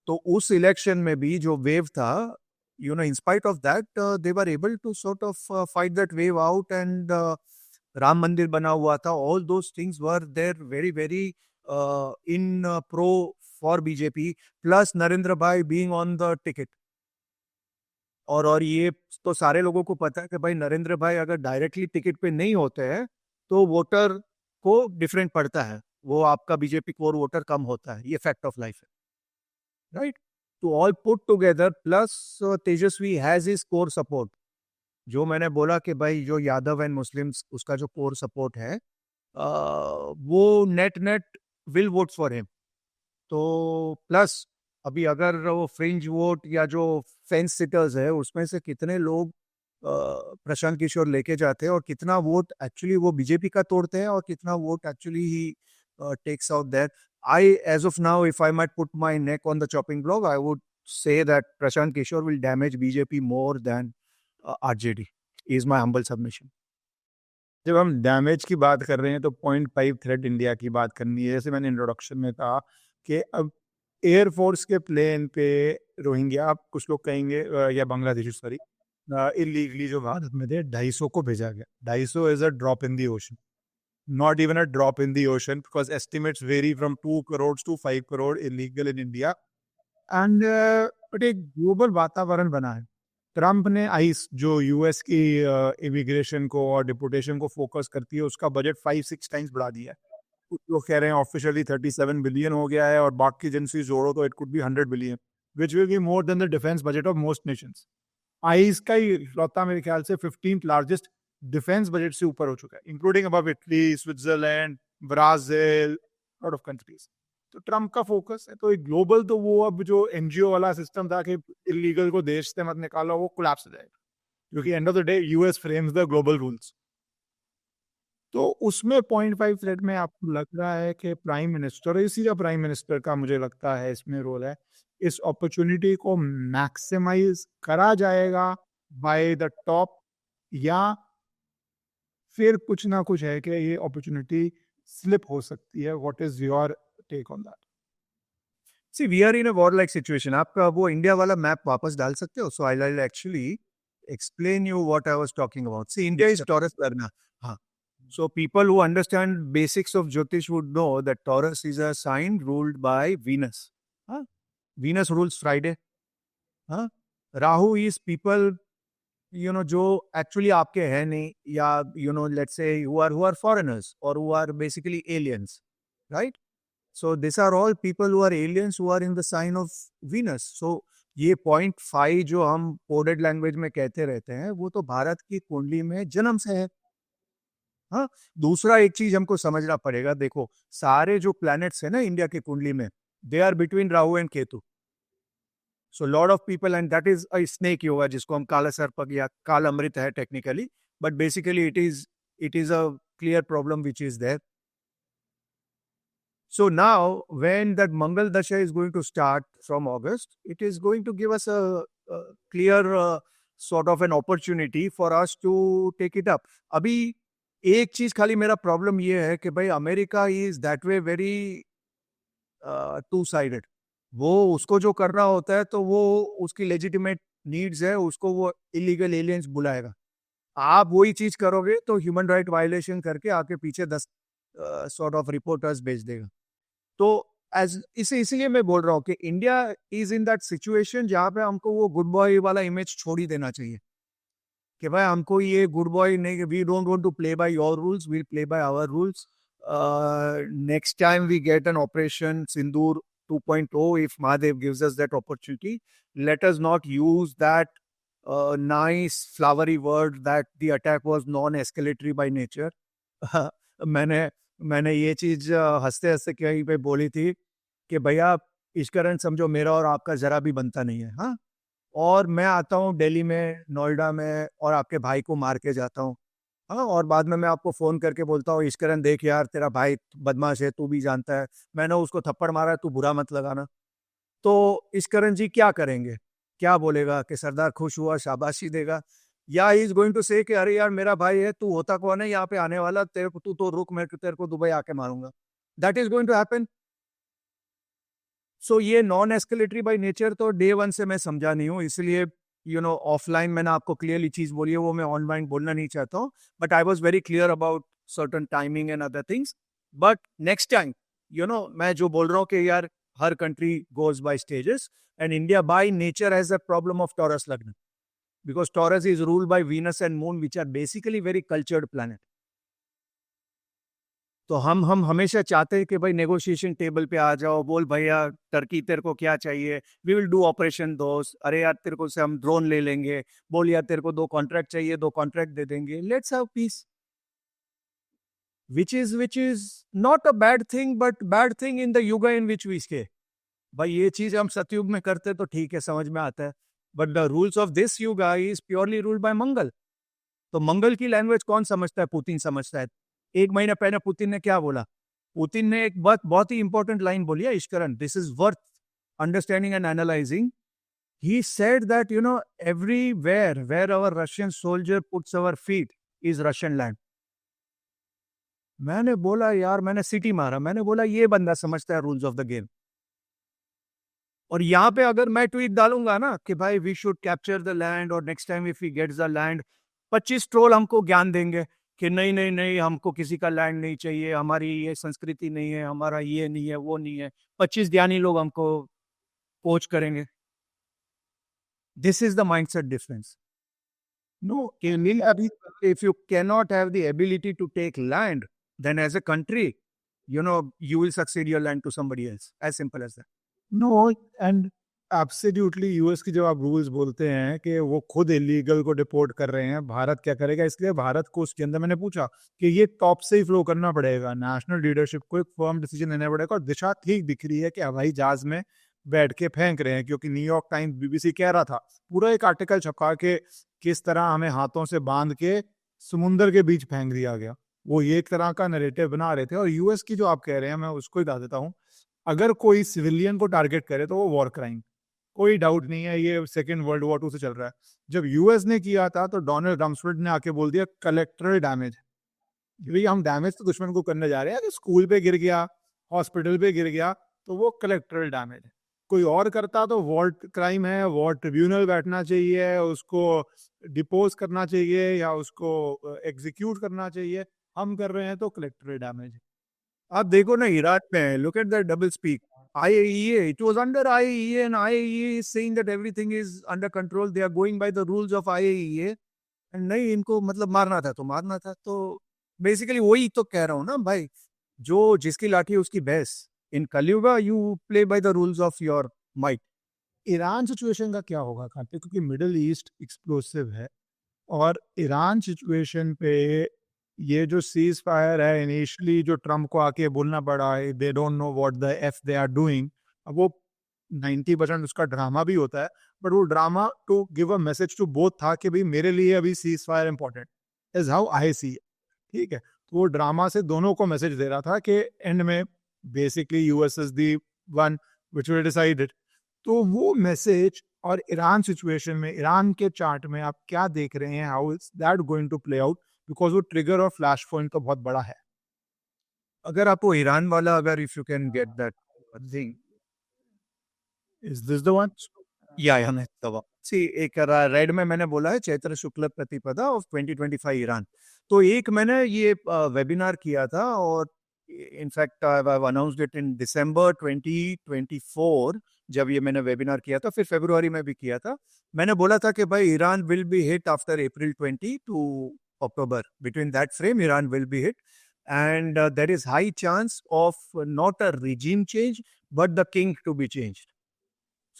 तो उस इलेक्शन में भी जो वेव था, in spite of that they were able to sort of fight that wave out and Ram Mandir बना हुआ था, all those things were there very very in pro for BJP, plus Narendra भाई बीइंग ऑन द टिकट। और ये तो सारे लोगों को पता है कि भाई नरेंद्र भाई अगर डायरेक्टली टिकट पे नहीं होते हैं तो वोटर को डिफरेंट पड़ता है, वो आपका बीजेपी कोर वोटर कम होता है, ये फैक्ट ऑफ लाइफ है, राइट? तो all put together plus Tejashwi has his core support, जो मैंने बोला कि भाई जो यादव एंड मुस्लिम्स उसका जो कोर सपोर्ट है, वो net net will vote for him. तो प्लस अभी अगर वो फ्रिंज वोट या जो फेंस सिटर्स है उसमें से कितने लोग प्रशांत किशोर लेके जाते हैं और कितना वोट एक्चुअली वो बीजेपी का तोड़ते हैं और कितना vote actually he takes out that, I as of now if I might put my neck on the chopping block I would say that Prashant Kishore will damage BJP more than RJD is my humble submission. जब हम damage की बात कर रहे हैं तो 0.5 threat India की बात करनी है। जैसे मैंने इंट्रोडक्शन में कहा कि अब एयरफोर्स के प्लेन पे रोहिंग्या, आप कुछ लोग कहेंगे या बांग्लादेशी, सॉरी, इलीगली जो भारत में थे 250 को भेजा गया। 250 is a drop in the ocean, not even a drop in the ocean, because estimates very from 2 crore to 5 crore illegal in India. And but एक ग्लोबल वातावरण बना है। ट्रम्प ने आइस, जो यूएस की इमिग्रेशन को और डिपोटेशन को फोकस करती है, उसका बजट 5-6 टाइम्स बढ़ा दिया है। कुछ लोग कह रहे हैं ऑफिशियली 37 बिलियन हो गया है, और बाकी एजेंसी जोड़ो तो it could be 100 billion, which will be more than the defence budget of most Nations. Ice का ही इकलौता मेरे ख्याल से 15th लार्जेस्ट डिफेंस बजट से ऊपर हो चुका है, including above Italy, Switzerland, Brazil, lot of countries. तो ट्रम्प का फोकस है, तो एक ग्लोबल, तो वो अब जो एनजीओ वाला सिस्टम था कि इलीगल को देश से मत निकालो, वो कोलैप्स हो जाएगा, क्योंकि end of the day US frames the global rules. तो उसमें 0.5 फ्लैट में आपको लग रहा है कि प्राइम मिनिस्टर, इसी का प्राइम मिनिस्टर का मुझे लगता है इसमें रोल है, इस अपॉर्चुनिटी को मैक्सिमाइज करा जाएगा बाय द टॉप, या फिर कुछ ना कुछ है कि ये अपॉर्चुनिटी स्लिप हो सकती है? What is your take on that? See we are in a war like situation. आप वो इंडिया वाला मैप वापस डाल सकते हो? So I will actually explain you what I was talking about. See India is Taurus लग्न। हाँ, so people who understand basics of Jyotish would know that Taurus is a sign ruled by Venus. Huh? Venus rules Friday. Huh? Rahu is people, जो actually आपके हैं नहीं, या let's say who are foreigners or who are basically aliens, right? So these are all people who are aliens who are in the sign of Venus. So ये 0.5 जो हम coded language में कहते रहते हैं, वो तो भारत की कुंडली में जन्म से है। हाँ, दूसरा एक चीज हमको समझना पड़ेगा। देखो, सारे जो प्लैनेट्स है ना इंडिया की कुंडली में, they are between Rahu and Ketu. So lot of people, and that is a snake yoga, जिसको हम काला सर्प या काल अमृत है technically, but basically it is a clear problem which is there. So now, when that Mangal Dasha is going to start from August, it is going to give us a clear sort of an opportunity for us to take it up. अभी एक चीज खाली मेरा problem ये है कि भाई America is that way very two sided. वो उसको जो करना होता है तो वो उसकी लेजिटिमेट नीड्स है, उसको वो इलीगल एलियंस बुलाएगा। आप वही चीज करोगे तो ह्यूमन राइट वायलेशन करके आपके पीछे 10 सॉर्ट ऑफ रिपोर्टर्स भेज देगा। तो एज इसीलिए मैं बोल रहा हूँ कि India is in that situation जहां पे हमको वो गुड बॉय वाला इमेज छोड़ ही देना चाहिए कि भाई हमको ये गुड बॉय नहीं, we don't want to play by your rules, we play by our rules. Next time we get an Operation Sindoor 2.0, if Mahadev gives us that opportunity, let us not use that nice flowery word that the attack was non-escalatory by nature. मैंने मैंने ये चीज हंसते हंसते कहीं पे बोली थी कि भैया इश्करण समझो मेरा और आपका जरा भी बनता नहीं है। हाँ, और मैं आता हूँ दिल्ली में, नोएडा में, और आपके भाई को मार के जाता हूँ। हाँ, और बाद में मैं आपको फोन करके बोलता हूँ इश्करण देख यार तेरा भाई बदमाश है, तू भी जानता है, मैंने उसको थप्पड़ मारा है, तू बुरा मत लगाना। तो इश्करण जी क्या करेंगे? क्या बोलेगा कि सरदार खुश हुआ, शाबाशी देगा? या ही इज गोइंग टू से कि अरे यार मेरा भाई है, तू होता कौन है यहाँ पे आने वाला, तेरे को तू तो रुक, मैं तेरे को दुबई आके मारूंगा। That is going to happen. So ये नॉन एस्केलेटरी बाय नेचर तो डे वन से मैं समझा नहीं हूँ, इसलिए ऑफलाइन मैंने आपको क्लियरली चीज बोली है, वो मैं ऑनलाइन बोलना नहीं चाहता हूँ, but I was very clear about certain timing and other things. But next time मैं जो बोल रहा हूँ कि यार हर country goes by stages, and India by nature has a problem of Taurus लग्न, because Taurus is ruled by Venus and Moon, which are basically very cultured planet. तो हम हमेशा चाहते हैं कि भाई नेगोशिएशन टेबल पे आ जाओ, बोल भैया टर्की तेरे को क्या चाहिए, वी विल डू ऑपरेशन दोस्त, अरे यार तेरे को से हम ड्रोन ले लेंगे, बोल यार तेरे को 2 कॉन्ट्रैक्ट चाहिए, 2 कॉन्ट्रैक्ट दे देंगे, let's have piece. which is not a bad thing, but bad thing in the yuga in which we stay. भाई ये चीज हम सतयुग में करते तो ठीक है, समझ में आता है, but the rules of this yuga is purely ruled by Mangal. तो मंगल की लैंग्वेज कौन समझता है? पुतिन समझता है। एक महीना पहले पुतिन ने क्या बोला? पुतिन ने एक बात बहुत ही इंपॉर्टेंट लाइन बोली है Ishkaran, this is worth understanding and analysing. He said that everywhere where our Russian soldier puts our feet is Russian land. मैंने बोला यार, मैंने सिटी मारा, मैंने बोला ये बंदा समझता है रूल्स ऑफ द गेम। और यहाँ पे अगर मैं ट्वीट डालूंगा ना कि भाई we should capture the land, और next time if we gets the land, 25 troll हमको ज्ञान देंगे कि नहीं नहीं नहीं हमको किसी का लैंड नहीं चाहिए, हमारी ये संस्कृति नहीं है, हमारा ये नहीं है, वो नहीं है। 25 ज्ञानी लोग हमको कोच करेंगे। This is the mindset difference. No, अभी if you cannot have the ability to take land, then as a country you will succeed your land to somebody else, as simple as that. नो, and absolutely US की जब आप rules बोलते हैं कि वो खुद इलीगल को डिपोर्ट कर रहे हैं, भारत क्या करेगा? इसलिए भारत को उसके अंदर मैंने पूछा कि ये टॉप से ही फ्लो करना पड़ेगा, नेशनल लीडरशिप को एक फर्म डिसीजन लेना पड़ेगा, और दिशा ठीक दिख रही है कि हवाई जहाज में बैठ के फेंक रहे हैं, क्योंकि न्यूयॉर्क टाइम्स बीबीसी कह रहा था, पूरा एक आर्टिकल छपा के किस तरह हमें हाथों से बांध के समुंदर के बीच फेंक दिया गया। वो ये एक तरह का नरेटिव बना रहे थे। और यूएस की जो आप कह रहे हैं, मैं उसको ही बता देता हूँ। अगर कोई सिविलियन को टारगेट करे तो वो वॉर क्राइम, कोई डाउट नहीं है, ये सेकेंड वर्ल्ड वॉर 2 से चल रहा है। जब यूएस ने किया था तो डोनाल्ड रम्सफेल्ड ने आके बोल दिया कलेक्टरल डैमेज। भाई हम डैमेज तो दुश्मन को करने जा रहे हैं, अगर स्कूल पे गिर गया, हॉस्पिटल पे गिर गया, तो वो कलेक्टरल डैमेज है। कोई और करता तो वॉर क्राइम है, वॉर ट्रिब्यूनल बैठना चाहिए, उसको डिपोज करना चाहिए या उसको एग्जीक्यूट करना चाहिए। हम कर रहे हैं तो कलेक्टरल डैमेज है। आप देखो ना ईरान में, look at the double speak. IAEA, it was under IAEA, and IAEA is saying that everything is under control. They are going by the rules of IAEA. And नहीं, इनको मतलब मारना था तो मारना था। तो बेसिकली वही तो कह रहा हूँ ना भाई, जो जिसकी लाठी उसकी भैंस। In Kalyuga you play by the rules of your might. Iran situation का क्या होगा कार्तिक, क्योंकि मिडिल ईस्ट एक्सप्लोसिव है, और ईरान सिचुएशन पे ये जो सीज फायर है, इनिशियली जो ट्रम्प को आके बोलना पड़ा है they don't know what the F they are doing, अब वो 90% उसका ड्रामा भी होता है, बट वो drama to give a message to both था कि भाई मेरे लिए अभी ceasefire important, is how I see. ठीक है, तो वो ड्रामा से दोनों को मैसेज दे रहा था कि एंड में basically US is the one which will decide it. तो वो मैसेज और ईरान सिचुएशन में, ईरान के चार्ट में आप क्या देख रहे हैं, how is that going to play out, because वो ट्रिगर और फ्लैश पॉइंट तो बहुत बड़ा है। अगर आपको ईरान वाला, अगर if you can get that thing, is this the one? या नहीं तवा सी एक रेड में मैंने बोला है चैत्र शुक्ल प्रतिपदा ऑफ 2025 ईरान। तो एक मैंने ये वेबिनार किया था, और in fact I announced it in December 2024। जब ये मैंने वेबिनार किया था, फिर फरवरी में भी किया था। मैंने बोला था कि भाई Iran will be hit after April 20 to October, between that frame Iran will be hit, and there is high chance of not a regime change but the king to be changed.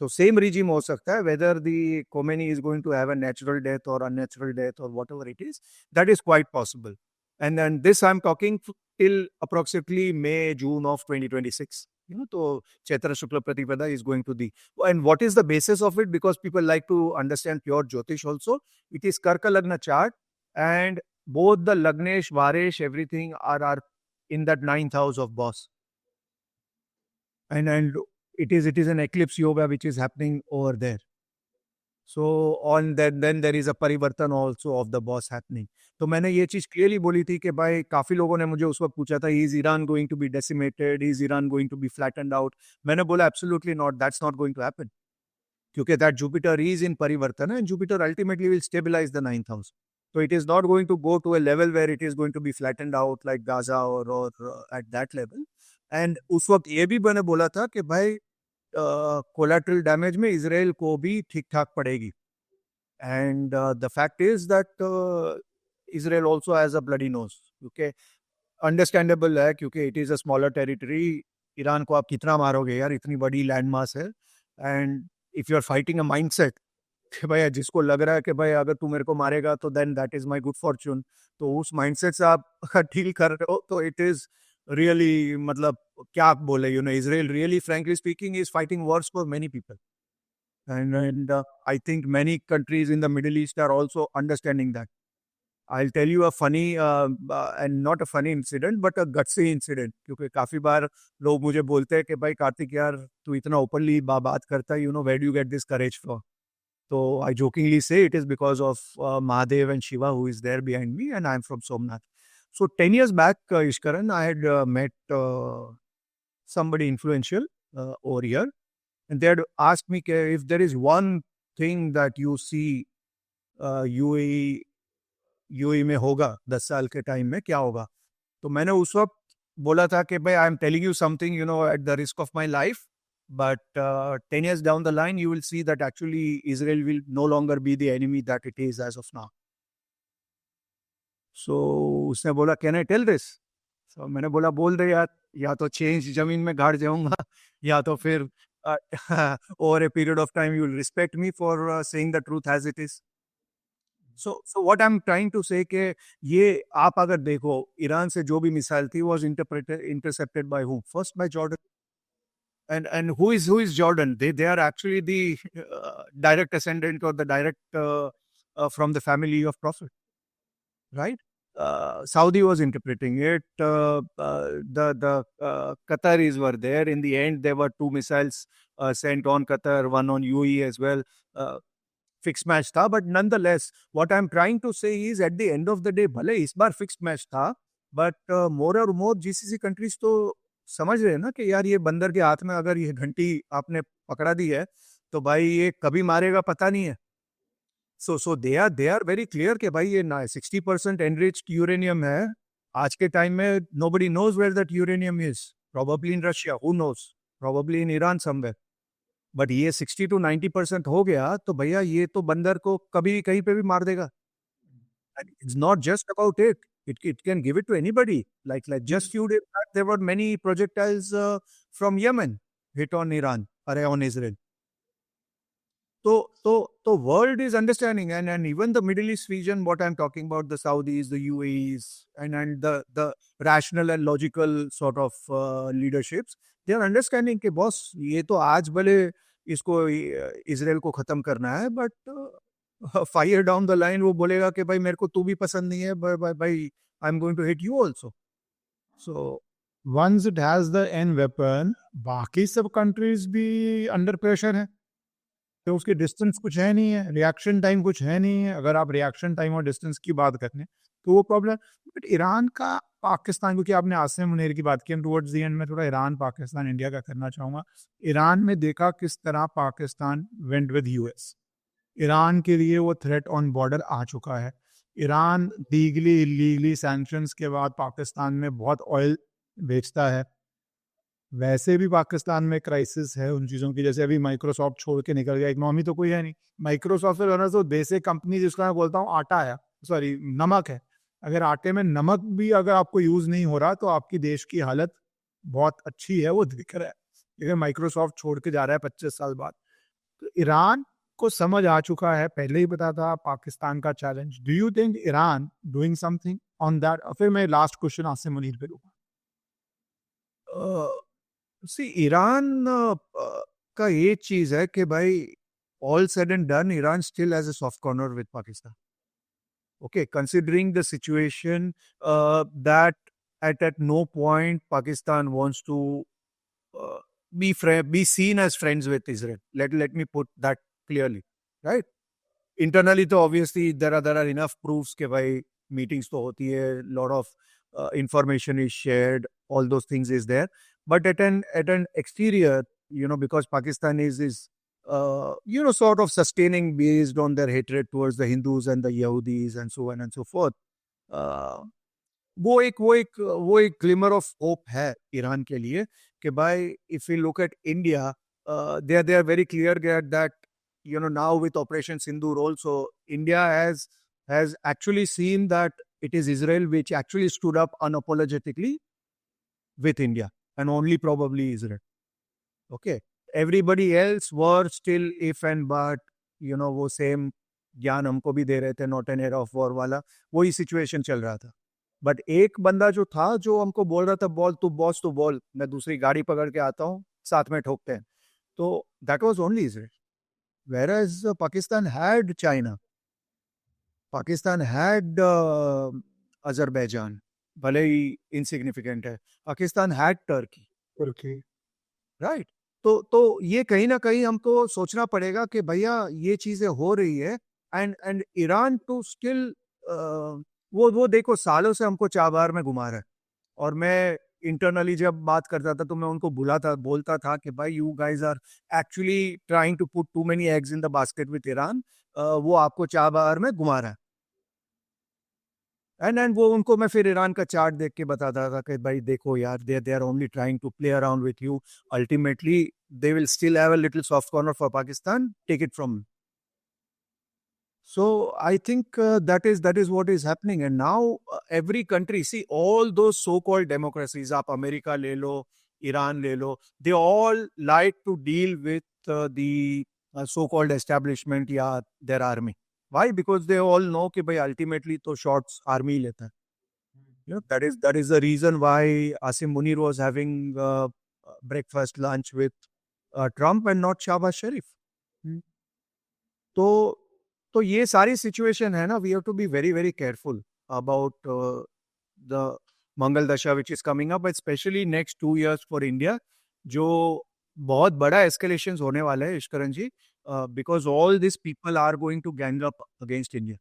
So same regime हो सकता है, whether the Khomeini is going to have a natural death or unnatural death or whatever it is, that is quite possible. And then this I'm talking till approximately May, June of 2026. You know, so Chaitra Shukla Pratipada is going to the, and what is the basis of it? Because people like to understand pure Jyotish also. It is Karka Lagna chart, and both the Lagnesh, Varesh, everything are in that 9th house of boss. And it is an eclipse yoga which is happening over there. So on that, then there is a परिवर्तन also of the boss happening. तो मैंने ये चीज clearly बोली थी कि भाई काफी लोगों ने मुझे उस वक्त पूछा था, is Iran going to be decimated, is Iran going to be flattened out? मैंने बोला absolutely not, that's not going to happen. क्योंकि that Jupiter is in परिवर्तन, and Jupiter ultimately will stabilize the 9th house. So it is not going to go to a level where it is going to be flattened out like Gaza or at that level. And उस वक्त ये भी मैंने बोला था कि भाई collateral damage में इजराइल को भी ठीक ठाक पड़ेगी। And the fact is that Israel also has a bloody nose, क्योंकि अंडरस्टैंडेबल है, क्योंकि it is a smaller territory. Iran को आप कितना मारोगे यार, इतनी बड़ी लैंड मास है। And if you are fighting a mindset कि भाई जिसको लग रहा है कि भाई अगर तू मेरे को मारेगा तो then that is my good fortune, तो उस माइंडसेट से आप डील कर रहे हो, तो इट इज रियली, मतलब क्या बोले, you know, Israel really frankly speaking is fighting Wars for many people, and I think many countries in the Middle East are also understanding that. I'll tell you a funny and not a funny incident but a gutsy incident, क्योंकि काफी बार लोग मुझे बोलते हैं कि भाई कार्तिक यार तू इतना ओपनली बात करता है, you know, where do you get this courage from? So I jokingly say it is because of Mahadev and Shiva who is there behind me, and I'm from Somnath. So 10 years back, Ishkaran, I had met somebody influential over here, and they had asked me if there is one thing that you see UAE में होगा 10 साल के time में, क्या होगा? तो मैंने उस वक्त बोला था कि भाई I am telling you something, you no, at the risk of my life, but 10 years down the line you will see that actually Israel will no longer be the enemy that it is as of now. So उसने बोला can I tell this? So मैंने बोला बोल दे यार, या तो change जमीन में गाड़ जाऊंगा या तो फिर over a period of time you will respect me for saying the truth as it is. So what I'm trying to say कि ये आप अगर देखो, ईरान से जो भी मिसाइल थी was intercepted by whom? First by Jordan. And who is Jordan? They are actually the direct ascendant or the direct from the family of Prophet, right? Saudi was interpreting it. Qataris were there. In the end, there were 2 missiles sent on Qatar, one on UAE as well. Fixed match था, but nonetheless, what I'm trying to say is at the end of the day, भले इस बार fixed match था, but more और more GCC countries तो समझ रहे हैं ना कि यार ये बंदर के हाथ में अगर ये घंटी आपने पकड़ा दी है, तो भाई ये कभी मारेगा पता नहीं है. So they are very clear कि भाई ये 60% enriched uranium है. आज के टाइम में nobody knows where that uranium is. Probably in Russia, who knows? Probably in Iran somewhere. But ये 60 to 90% हो गया तो भैया ये तो बंदर को कभी कहीं पे भी मार देगा. It's not just about it. It can give it to anybody. Like just few days back, there were many projectiles from Yemen hit on Iran or on Israel. So world is understanding, and even the Middle East region, what I'm talking about, the Saudis, the UAEs, and the rational and logical sort of leaderships, they are understanding कि boss ये तो आज भले इसको Israel को खत्म करना है, but 5 years down the line वो बोलेगा कि भाई मेरे को तू भी पसंद नहीं है, भाई I am going to hit you also. So once it has the end weapon, बाकी सब कंट्रीज भी अंडर प्रेशर है. तो उसकी डिस्टेंस कुछ है नहीं है, रिएक्शन टाइम कुछ है नहीं है. अगर आप रिएक्शन टाइम और डिस्टेंस की बात करें तो वो प्रॉब्लम. बट ईरान का पाकिस्तान, क्योंकि आपने आसिम मुनीर की बात की, टुवर्ड्स द एंड में थोड़ा ईरान पाकिस्तान इंडिया का करना चाहूँगा. ईरान में देखा किस तरह Pakistan went with US. Iran के लिए वो थ्रेट ऑन बॉर्डर आ चुका है. ईरान लीगली इलीगली सैंक्शंस के बाद पाकिस्तान में बहुत ऑयल बेचता है. वैसे भी पाकिस्तान में क्राइसिस है उन चीज़ों की, जैसे अभी माइक्रोसॉफ्ट छोड़ के निकल गया, इकोनॉमी तो कोई है नहीं. माइक्रोसॉफ्ट से तो बेसिक कंपनी जिसका मैं बोलता हूँ आटा है, सॉरी नमक है. अगर आटे में नमक भी अगर आपको यूज़ नहीं हो रहा तो आपकी देश की हालत बहुत अच्छी है, वो दिख रहा है. लेकिन माइक्रोसॉफ्ट छोड़ के जा रहा है 25 साल बाद. तो ईरान को समझ आ चुका है, पहले ही पता था पाकिस्तान का challenge. Do you think Iran doing something on that? फिर मैं लास्ट क्वेश्चन आसिम मुनीर पे लूँगा. सी ईरान का ये चीज है कि भाई all said and done Iran still has a soft corner with Pakistan. Okay, considering the situation that at no point Pakistan wants to be seen as friends with Israel. Let me put that clearly, right? Internally, तो obviously there are enough proofs कि भाई meetings तो होती है, lot of information is shared, all those things is there. But at an exterior, because Pakistan is sort of sustaining based on their hatred towards the Hindus and the Yahudis and so on and so forth. वो एक glimmer of hope है Iran के लिए कि भाई if we look at India, they are very clear that now with Operation Sindoor also, India has actually seen that it is Israel which actually stood up unapologetically with India, and only probably Israel. Okay. Everybody else were still if and but, वो same ज्ञान हमको भी दे रहे थे, not an era of war वाला, वही situation चल रहा था. बट एक बंदा जो था जो हमको बोल रहा था बोल तू बॉस तू बोल, मैं दूसरी गाड़ी पकड़ के आता हूँ, साथ में ठोकते हैं. तो that was only Israel. Whereas Pakistan had China, Pakistan had Azerbaijan, भले ही insignificant है, Pakistan had Turkey, right? तो ये कहीं ना कहीं हमको सोचना पड़ेगा कि भैया ये चीजें हो रही है, एंड ईरान टू स्टिल वो देखो सालों से हमको चाबार में घुमा रहा है. और मैं इंटरनली जब बात करता था तो मैं उनको बोलता था कि भाई you guys are actually trying to put too many eggs in the basket with Iran. वो आपको चाबार में घुमा रहा है. एंड वो उनको मैं फिर ईरान का चार्ट देख के बताता था कि भाई देखो यार, they are only trying to play around with you. Ultimately they will still have a little soft corner for Pakistan. Take it from. So I think that is what is happening. And now every country, see all those so-called democracies, आप America ले लो, Iran ले लो, they all like to deal with the so-called establishment या their army. Why? Because they all know कि भाई ultimately तो shots army लेता है. That is the reason why Asim Munir was having breakfast, lunch with Trump and not Shahbaz Sharif. तो ये सारी situation है ना, we have to be very very careful. about the Mangal Dasha which is coming up, but especially next 2 years for India, जो बहुत बड़ा escalations होने वाला है इश्करण जी, because all these people are going to gang up against India.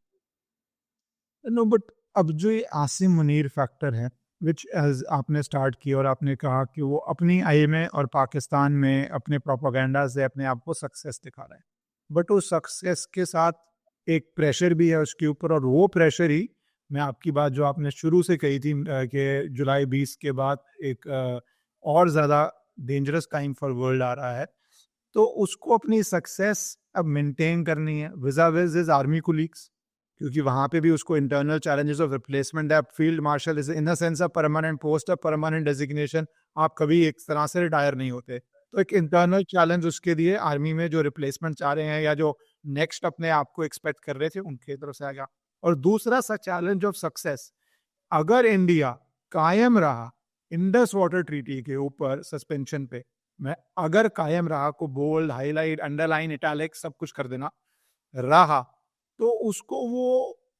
No but अब जो ये Asim Munir factor है विच एज आपने स्टार्ट किया और आपने कहा कि वो अपनी आई में और पाकिस्तान में अपने प्रोपागेंडा से अपने आप को सक्सेस दिखा रहा है, बट उस सक्सेस के साथ एक प्रेशर भी है उसके ऊपर, और वो प्रेशर ही मैं आपकी बात जो आपने शुरू से कही थी कि जुलाई 20 के बाद एक और ज़्यादा डेंजरस टाइम फॉर वर्ल्ड आ रहा है, तो उसको अपनी सक्सेस अब मेंटेन करनी है विजा विज इज आर्मी कुलीग्स, क्योंकि वहां पे भी उसको इंटरनल चैलेंजेस ऑफ रिप्लेसमेंट है. Field marshal is in the sense of permanent post, of permanent designation, आप कभी एक तरह से रिटायर नहीं होते, तो एक इंटरनल चैलेंज उसके लिए आर्मी में जो रिप्लेसमेंट चाह रहे हैं या जो नेक्स्ट अपने आप को एक्सपेक्ट कर रहे थे उनकी तरफ से आएगा. और दूसरा सा चैलेंज ऑफ सक्सेस, अगर इंडिया कायम रहा इंडस वाटर ट्रीटी के ऊपर सस्पेंशन पे, मैं अगर कायम रहा को बोल्ड हाईलाइट अंडरलाइन इटैलिक सब कुछ कर देना रहा, तो उसको वो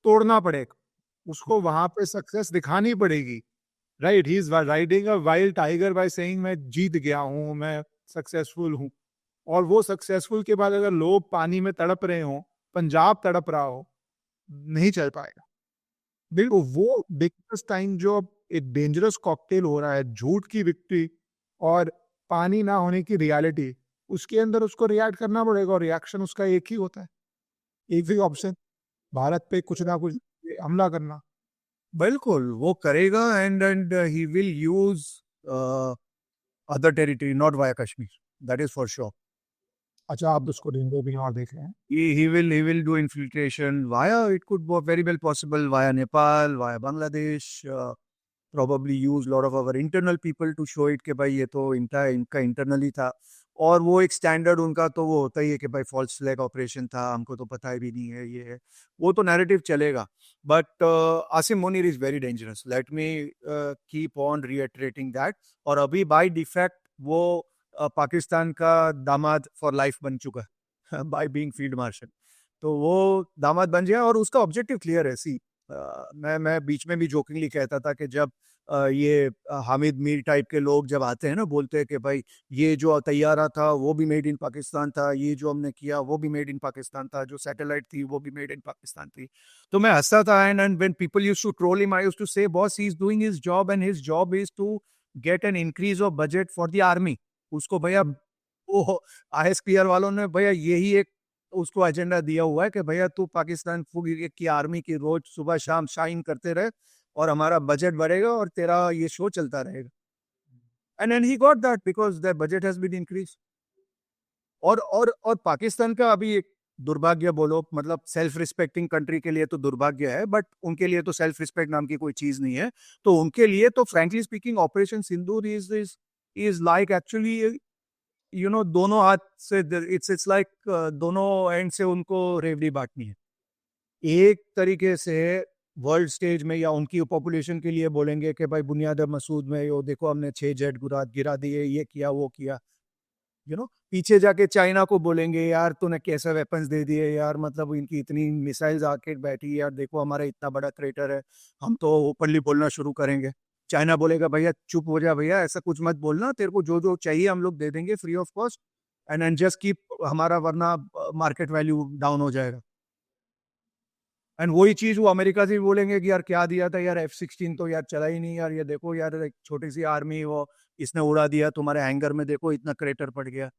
तोड़ना पड़ेगा, उसको वहां पे सक्सेस दिखानी पड़ेगी. Right, he is riding a wild tiger by saying मैं जीत गया हूं, मैं सक्सेसफुल हूं. और वो सक्सेसफुल के बाद अगर लोग पानी में तड़प रहे हो, पंजाब तड़प रहा हो, नहीं चल पाएगा. बिल्कुल वो बिगेस्ट टाइम जो अब एक डेंजरस कॉकटेल हो रहा है, झूठ की विक्ट्री और पानी ना होने की रियलिटी, उसके अंदर उसको रिएक्ट करना पड़ेगा, और रिएक्शन उसका एक ही होता है, एक ही ऑप्शन, भारत पे कुछ ना कुछ हमला करना. बिल्कुल वो करेगा, and he will use other territory, not via Kashmir, that is for sure. अच्छा, आप उसको डेंजर भी और देख रहे हैं. He will do infiltration via, it could be very well possible via Nepal, via Bangladesh, probably use lot of our internal people to show it कि भाई ये तो इनका इंटरनली था, और वो एक स्टैंडर्ड उनका तो वो होता ही है कि भाई फॉल्स फ्लैग ऑपरेशन था, हमको तो पता भी नहीं है, ये है, वो तो नैरेटिव चलेगा. But Asim Munir is very dangerous, let me keep on reiterating that. और अभी बाय डिफेक्ट वो पाकिस्तान का दामाद फॉर लाइफ बन चुका है बाय बीइंग फील्ड मार्शल, तो वो दामाद बन गया और उसका ऑब्जेक्टिव क्लियर है. सी मैं बीच में भी जोकिंगली कहता था कि जब ये हामिद मीर टाइप के लोग जब आते हैं ना, बोलते हैं कि भाई ये जो तैयारा था वो भी मेड इन पाकिस्तान था, ये जो हमने किया वो भी मेड इन पाकिस्तान था, जो सैटेलाइट थी वो भी मेड इन पाकिस्तान थी, तो मैं हंसता था. And when people used to troll him, I used to say boss, he is doing his job and his job is to get an increase of budget for the army. उसको भैया वो ISPR वालों ने भैया यही एक उसको agenda दिया हुआ है कि भैया तू पाकिस्तान की आर्मी की रोज सुबह शाम शाइन करते रहे और हमारा बजट बढ़ेगा और तेरा ये शो चलता रहेगा. And and he got that because that budget has been increase. और पाकिस्तान का अभी एक दुर्भाग्य बोलो, मतलब सेल्फ रिस्पेक्टिंग कंट्री के लिए तो दुर्भाग्य है, बट उनके लिए तो सेल्फ रिस्पेक्ट नाम की कोई चीज नहीं है. तो उनके लिए तो frankly speaking operation Sindoor is like actually दोनों हाथ से, इट्स लाइक दोनों एंड से उनको रेवड़ी बांटनी है. एक तरीके से वर्ल्ड स्टेज में या उनकी पॉपुलेशन के लिए बोलेंगे कि भाई बुनियाद मसूद में यो देखो हमने 6 जेट गिरा दिए, ये किया वो किया, पीछे जाके चाइना को बोलेंगे यार तूने कैसे वेपन्स दे दिए यार, मतलब इनकी इतनी मिसाइल्स आके बैठी यार, देखो हमारा इतना बड़ा क्रेटर है, हम तो ओपनली बोलना शुरू करेंगे. चाइना बोलेगा भैया चुप हो जा भैया, ऐसा कुछ मत बोलना, तेरे को जो जो चाहिए हम लोग दे देंगे free of cost, and just keep हमारा, वरना मार्केट वैल्यू डाउन हो जाएगा. एंड वही चीज वो अमेरिका से भी बोलेंगे कि यार क्या दिया था यार, F-16 तो यार चला ही नहीं यार, ये देखो यार एक छोटी सी आर्मी वो इसने उड़ा दिया, तुम्हारे हैंगर में देखो इतना क्रेटर पड़ गया.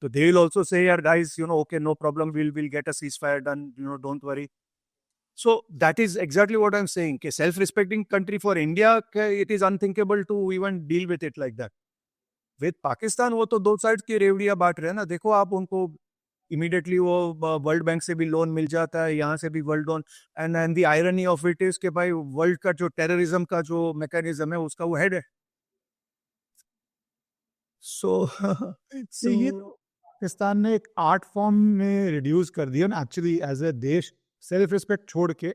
तो दे विल आल्सो से यार guys okay no problem, will get a cease fire done, don't worry. So that is exactly what I'm saying. कि self-respecting country for India, it is unthinkable to even deal with it like that. With Pakistan, वो तो दो side की रेवड़ियां बांट रहे हैं ना. देखो आप उनको इमीडिएटली वो वर्ल्ड बैंक से भी लोन मिल जाता है, यहाँ से भी world loan. And the irony of it is कि भाई वर्ल्ड का जो टेररिज्म का जो मैकेनिज्म है उसका वो हेड है. सो ये तो पाकिस्तान ने एक आर्ट फॉर्म में रिड्यूस कर दिया ना एक्चुअली, एज ए देश सेल्फ रिस्पेक्ट छोड़ के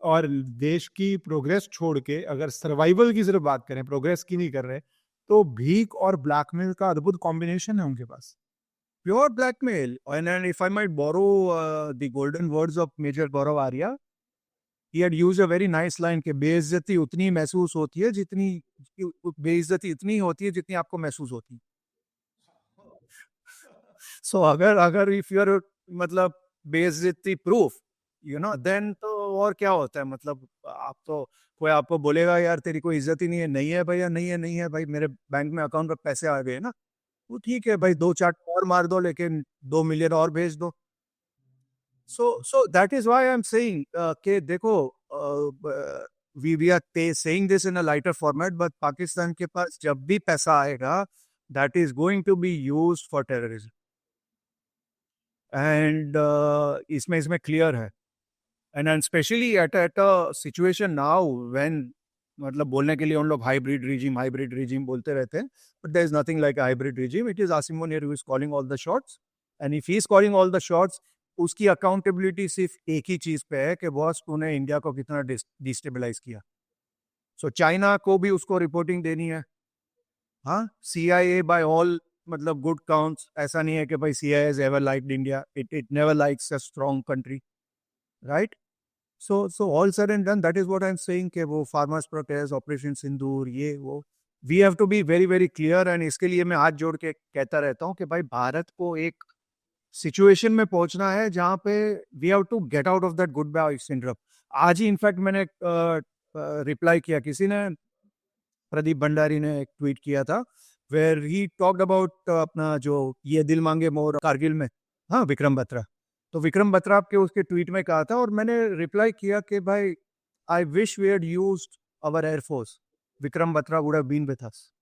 और देश की प्रोग्रेस छोड़ के, अगर सर्वाइवल की सिर्फ बात करें, प्रोग्रेस की नहीं कर रहे, तो भीख और ब्लैकमेल का अद्भुत कॉम्बिनेशन है उनके पास. pure blackmail. And if I might borrow the golden words of Major Gaurav Arya, he had used a very nice line कि बेइज्जती उतनी महसूस होती है जितनी बेइज्जती इतनी होती है जितनी आपको महसूस होती है। सो अगर अगर इफ यू आर मतलब बेइज्जती प्रूफ देन तो और क्या होता है, मतलब आप तो कोई आपको बोलेगा यार तेरी कोई इज्जत ही नहीं है भैया, नहीं है भाई, मेरे बैंक में अकाउंट में पैसे आ गए ना, वो ठीक है भाई, दो चाट और मार दो लेकिन 2 मिलियन और भेज दो। So that is why I'm saying कि देखो we are saying this in a lighter format, but Pakistan के पास जब भी पैसा आएगा that is going to be used for terrorism and इसमें इसमें clear है, and especially at a situation now when मतलब बोलने के लिए उन लोग हाइब्रिड regime बोलते रहते हैं, but there is nothing like a hybrid regime. It is Asim Munir who is calling all the shots, and if he is calling all the shots, उसकी अकाउंटेबिलिटी सिर्फ एक ही चीज पे है कि बॉस तूने इंडिया को कितना डिस्टेबलाइज किया। सो चाइना को भी उसको रिपोर्टिंग देनी है। हाँ, CIA बाय ऑल मतलब गुड काउंट्स, ऐसा नहीं है कि भाई CIA has ever liked India, it never likes a strong country, right? So all said and done, that is what I'm saying कि वो farmers protest, ऑपरेशन सिंदूर, ये वो we have to be very very clear, and इसके लिए मैं हाथ जोड़ के कहता रहता हूँ कि भाई भारत को एक सिचुएशन में पहुंचना है जहां पे we have to get out of that good bye syndrome. आज ही इनफैक्ट मैंने रिप्लाई किया, किसी ने, प्रदीप भंडारी ने एक ट्वीट किया था वेयर ही टॉक्ड अबाउट अपना जो ये दिल मांगे मोर कारगिल में, हाँ विक्रम बत्रा, तो विक्रम बत्रा के उसके ट्वीट में कहा था और मैंने रिप्लाई किया कि भाई I wish we had used our air force, Vikram Batra would have been with us,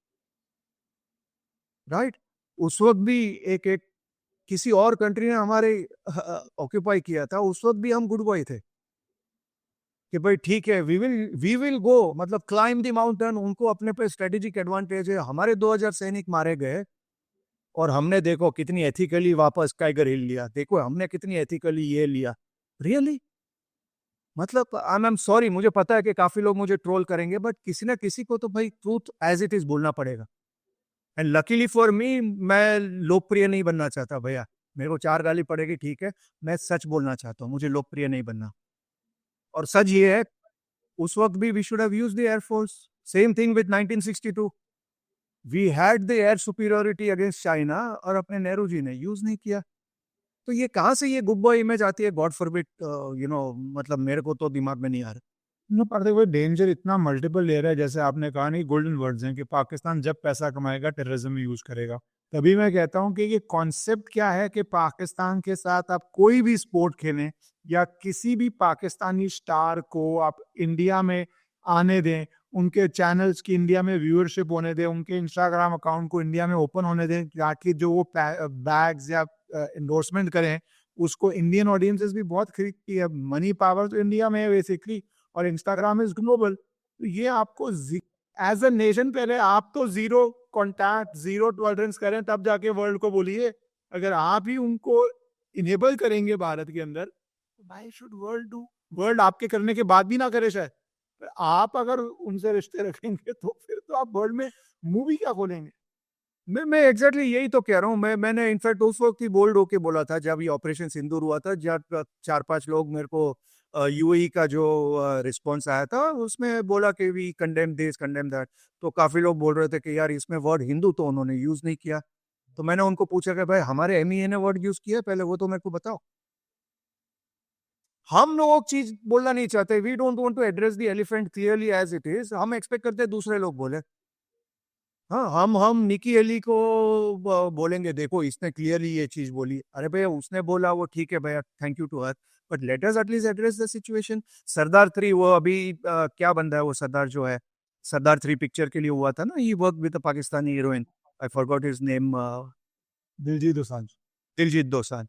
right? उस वक्त भी एक एक किसी और कंट्री ने हमारे ऑक्यूपाई किया था, उस वक्त भी हम गुड बॉय थे कि भाई ठीक है वी विल गो, मतलब क्लाइम द माउंटेन, उनको अपने पे स्ट्रेटेजिक एडवांटेज है। हमारे 2000 सैनिक मारे गए और हमने देखो कितनी एथिकली वापस टाइगर हिल लिया, देखो हमने कितनी एथिकली ये लिया, रियली मतलब आई एम सॉरी, मुझे पता है कि काफी लोग मुझे ट्रोल करेंगे, बट किसी ना किसी को तो भाई ट्रूथ एज इट इज बोलना पड़ेगा। एंड लकीली फॉर मी, मैं लोकप्रिय नहीं बनना चाहता भैया, मेरे को 4 गाली पड़ेगी ठीक है, मैं सच बोलना चाहता हूँ, मुझे लोकप्रिय नहीं बनना। और सच ये है, उस वक्त भी we should have used the air force, same thing with 1962, we had the air superiority against China और अपने नेहरू जी ने यूज नहीं किया। तो ये कहाँ से ये गुड बॉय इमेज आती है, गॉड फॉरबिड, मतलब मेरे को तो दिमाग में नहीं आ रहा। पार्थिव भाई, डेंजर इतना मल्टीपल लेयर है, जैसे आपने कहा नहीं, गोल्डन वर्ड्स हैं कि पाकिस्तान जब पैसा कमाएगा टेररिज्म में यूज करेगा। तभी मैं कहता हूं कि ये कॉन्सेप्ट क्या है कि पाकिस्तान के साथ आप कोई भी स्पोर्ट खेलें या किसी भी पाकिस्तानी स्टार को आप इंडिया में आने दें, उनके चैनल्स की इंडिया में व्यूअरशिप होने दें, उनके इंस्टाग्राम अकाउंट को इंडिया में ओपन होने दें, ताकि जो वो बैग्स या एंडोर्समेंट करें उसको इंडियन ऑडियंसेस भी बहुत खरीदती है। मनी पावर तो इंडिया में है बेसिकली, और इंस्टाग्राम इज ग्लोबल। तो ये आपको एज अ नेशन, पहले आप तो जीरो कॉन्टैक्ट, जीरो टॉलरेंस करें, तब जाके वर्ल्ड को बोलिए। अगर आप ही उनको इनेबल करेंगे भारत के अंदर, why should world do? World आपके करने के बाद भी ना करे शायद, आप अगर उनसे रिश्ते रखेंगे तो फिर तो आप वर्ल्ड में मूवी क्या खोलेंगे? मैं एग्जैक्टली यही तो कह रहा हूँ। मैंने इनफैक्ट उस वक्त ही बोल्ड होके बोला था जब ये ऑपरेशन सिंदूर हुआ था, जब 4-5 लोग मेरे को यूएई का जो रिस्पॉन्स आया था उसमें बोला कि we condemn this condemn that, तो काफी लोग बोल रहे थे कि यार इसमें वर्ड हिंदू तो उन्होंने यूज नहीं किया। तो मैंने उनको पूछा कि भाई हमारे MEA ने वर्ड यूज किया, पहले वो तो मेरे को बताओ। हम लोग चीज बोलना नहीं चाहते, we don't want to address the elephant clearly as it is, हम एक्सपेक्ट करते हैं दूसरे लोग बोले। हाँ, हम निकी हेली को बोलेंगे देखो इसने क्लियरली ये चीज बोली, अरे भैया उसने बोला वो ठीक है भैया, thank you to her, but let us at least address the situation. सरदार 3 वो अभी क्या बंदा है वो सरदार जो है, सरदार 3 पिक्चर के लिए हुआ था ना, he work with the Pakistani heroine, I forgot his name, Diljit Dosanjh. Diljit Dosanjh.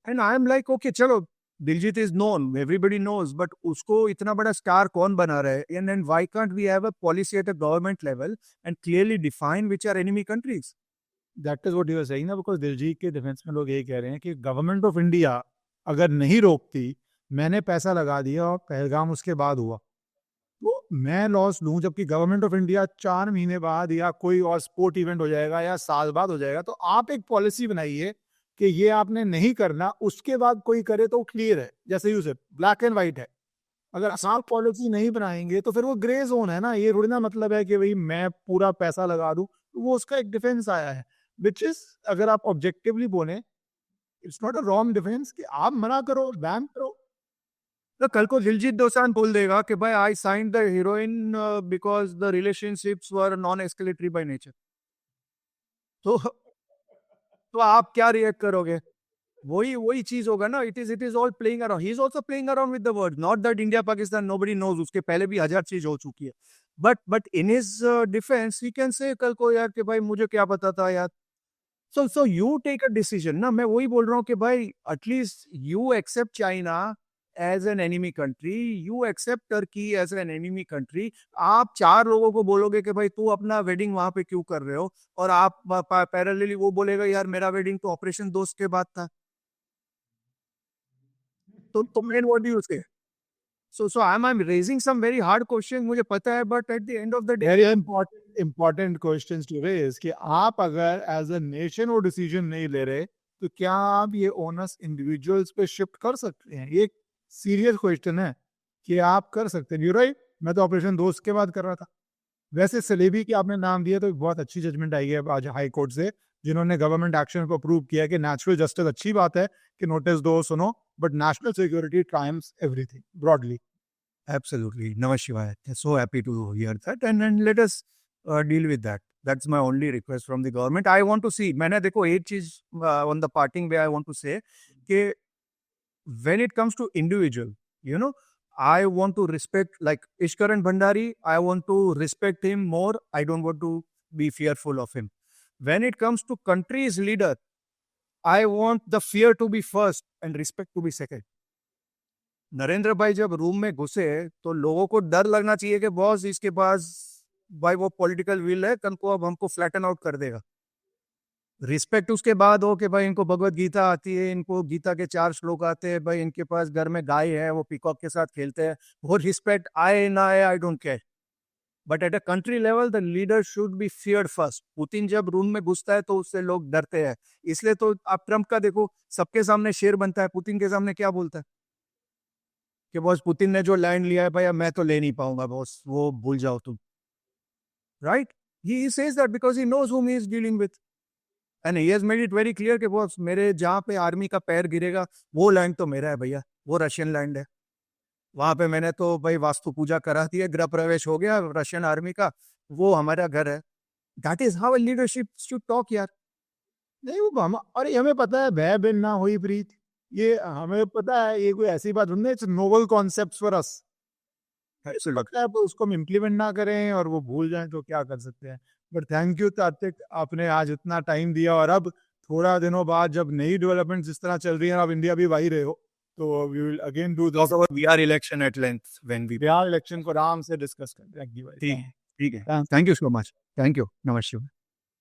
And I am like okay चलो, Diljit is known, everybody knows, but उसको इतना बड़ा स्टार कौन बना रहा है? And then why can't we have a policy at a government level and clearly define which are enemy countries? That is what you are saying ना, because Diljit के defence में लोग ये कह रहे हैं कि गवर्नमेंट ऑफ इंडिया अगर नहीं रोकती, मैंने पैसा लगा दिया और पहलगाम उसके बाद हुआ, तो मैं लॉस लूं, जबकि गवर्नमेंट ऑफ इंडिया 4 महीने बाद या कोई और स्पोर्ट इवेंट हो जाएगा या साल बाद हो जाएगा, तो आप एक पॉलिसी बनाइए कि ये आपने नहीं करना, उसके बाद कोई करे तो क्लियर है, जैसे यूसुफ ब्लैक एंड व्हाइट है। अगर आसान पॉलिसी नहीं बनाएंगे तो फिर वो ग्रे जोन है ना, ये थोड़ी ना मतलब है कि भाई मैं पूरा पैसा लगा दूं, तो वो उसका एक डिफेंस आया है, विच इज, अगर आप ऑब्जेक्टिवली बोले, it's not a wrong defence कि आप मना करो, बैन करो। तो कल को दिलजीत दोसांझ बोल देगा कि भाई I signed the heroine because the relationships were non escalatory by nature, तो तो आप क्या रिएक्ट करोगे? वही वही चीज होगा ना, it is all playing around, he is also playing around with the word, not that India Pakistan nobody knows, उसके पहले भी हजार चीज हो चुकी है, but in his defence he can say कल को यार कि भाई मुझे क्या पता था यार। So you take a decision ना, मैं वही बोल रहा हूँ कि भाई at least you accept China as an enemy country, you accept Turkey as an enemy country. आप चार लोगों को बोलोगे कि भाई तू अपना वेडिंग वहां पे क्यों कर रहे हो, और आप पैरेलली वो बोलेगा यार मेरा वेडिंग तो ऑपरेशन दोस्त के बाद था, तो मेन व्हाट डू यू से? So I'm raising some very hard questions, मुझे पता है, but at the end of the day very important questions to raise कि आप अगर एज अ नेशन वो डिसीजन नहीं ले रहे, तो क्या आप ये ओनस इंडिविजुअल्स पे शिफ्ट कर सकते हैं? ये एक सीरियस क्वेश्चन है कि आप कर सकते हैं। राइट, मैं तो ऑपरेशन दोस्त के बाद कर रहा था। वैसे सलेबी की आपने नाम दिया तो एक बहुत अच्छी जजमेंट आई है आज हाई कोर्ट से, जिन्होंने गवर्नमेंट एक्शन को अप्रूव किया कि नेचुरल जस्टिस अच्छी बात है कि नोटिस दो सुनो, but national security triumphs everything broadly. absolutely Namah Shivaya. So happy to hear that, and let us deal with that. That's my only request from the government. I want to see, मैंने देखो एक चीज on the parting way I want to say कि when it comes to individual, you know, I want to respect like Ishkaran Bhandari, I want to respect him more, I don't want to be fearful of him. When it comes to country's leader, I want the fear to be first and respect to be second. Narendra भाई जब room में घुसे तो लोगों को डर लगना चाहिए कि बॉस इसके पास भाई वो पॉलिटिकल विल है, कल को अब हमको फ्लैटन आउट कर देगा। रिस्पेक्ट उसके बाद हो कि भाई इनको भगवत गीता आती है, इनको गीता के 4 श्लोक आते हैं, भाई इनके पास घर में गाय है, वो पीकॉक के साथ खेलते हैं, वो रिस्पेक्ट आए ना आए I don't care, but at a country level the leader should be feared first. Putin जब रूम में घुसता है तो उससे लोग डरते हैं, इसलिए तो आप ट्रंप का देखो, सबके सामने शेर बनता है, पुतिन के सामने क्या बोलता है कि बॉस पुतिन ने जो लैंड लिया है भाई अब मैं तो ले नहीं पाऊंगा बॉस, वो भूल जाओ तुम, right? He says that because he knows whom he is dealing with, and he has made it very clear कि बॉस मेरे जहाँ पे आर्मी का पैर गिरेगा वो लैंड तो मेरा है भैया, वो रशियन लैंड है, वहां पे मैंने तो भाई वास्तु पूजा करा दी है, गृह प्रवेश हो गया रशियन आर्मी का, वो हमारा घर है। That is how leadership should talk यार। नहीं वो हम, और हमें पता है भय बिन ना हुई प्रीत, ये हमें पता है, ये कोई ऐसी बात नहीं, it's noble concept for us. लगता है तो उसको हम इम्प्लीमेंट ना करें और वो भूल जाएं तो क्या कर सकते हैं। बट थैंक यू कार्तिक, आपने आज इतना टाइम दिया, और अब थोड़ा दिनों बाद जब नई डेवलपमेंट जिस तरह चल रही है, आप इंडिया भी वही रहे हो, तो we will again do this Bihar election at length when we, Bihar election को आराम से डिस्कस करते हैं। ठीक है, thank you so much, thank you, नमस्कार।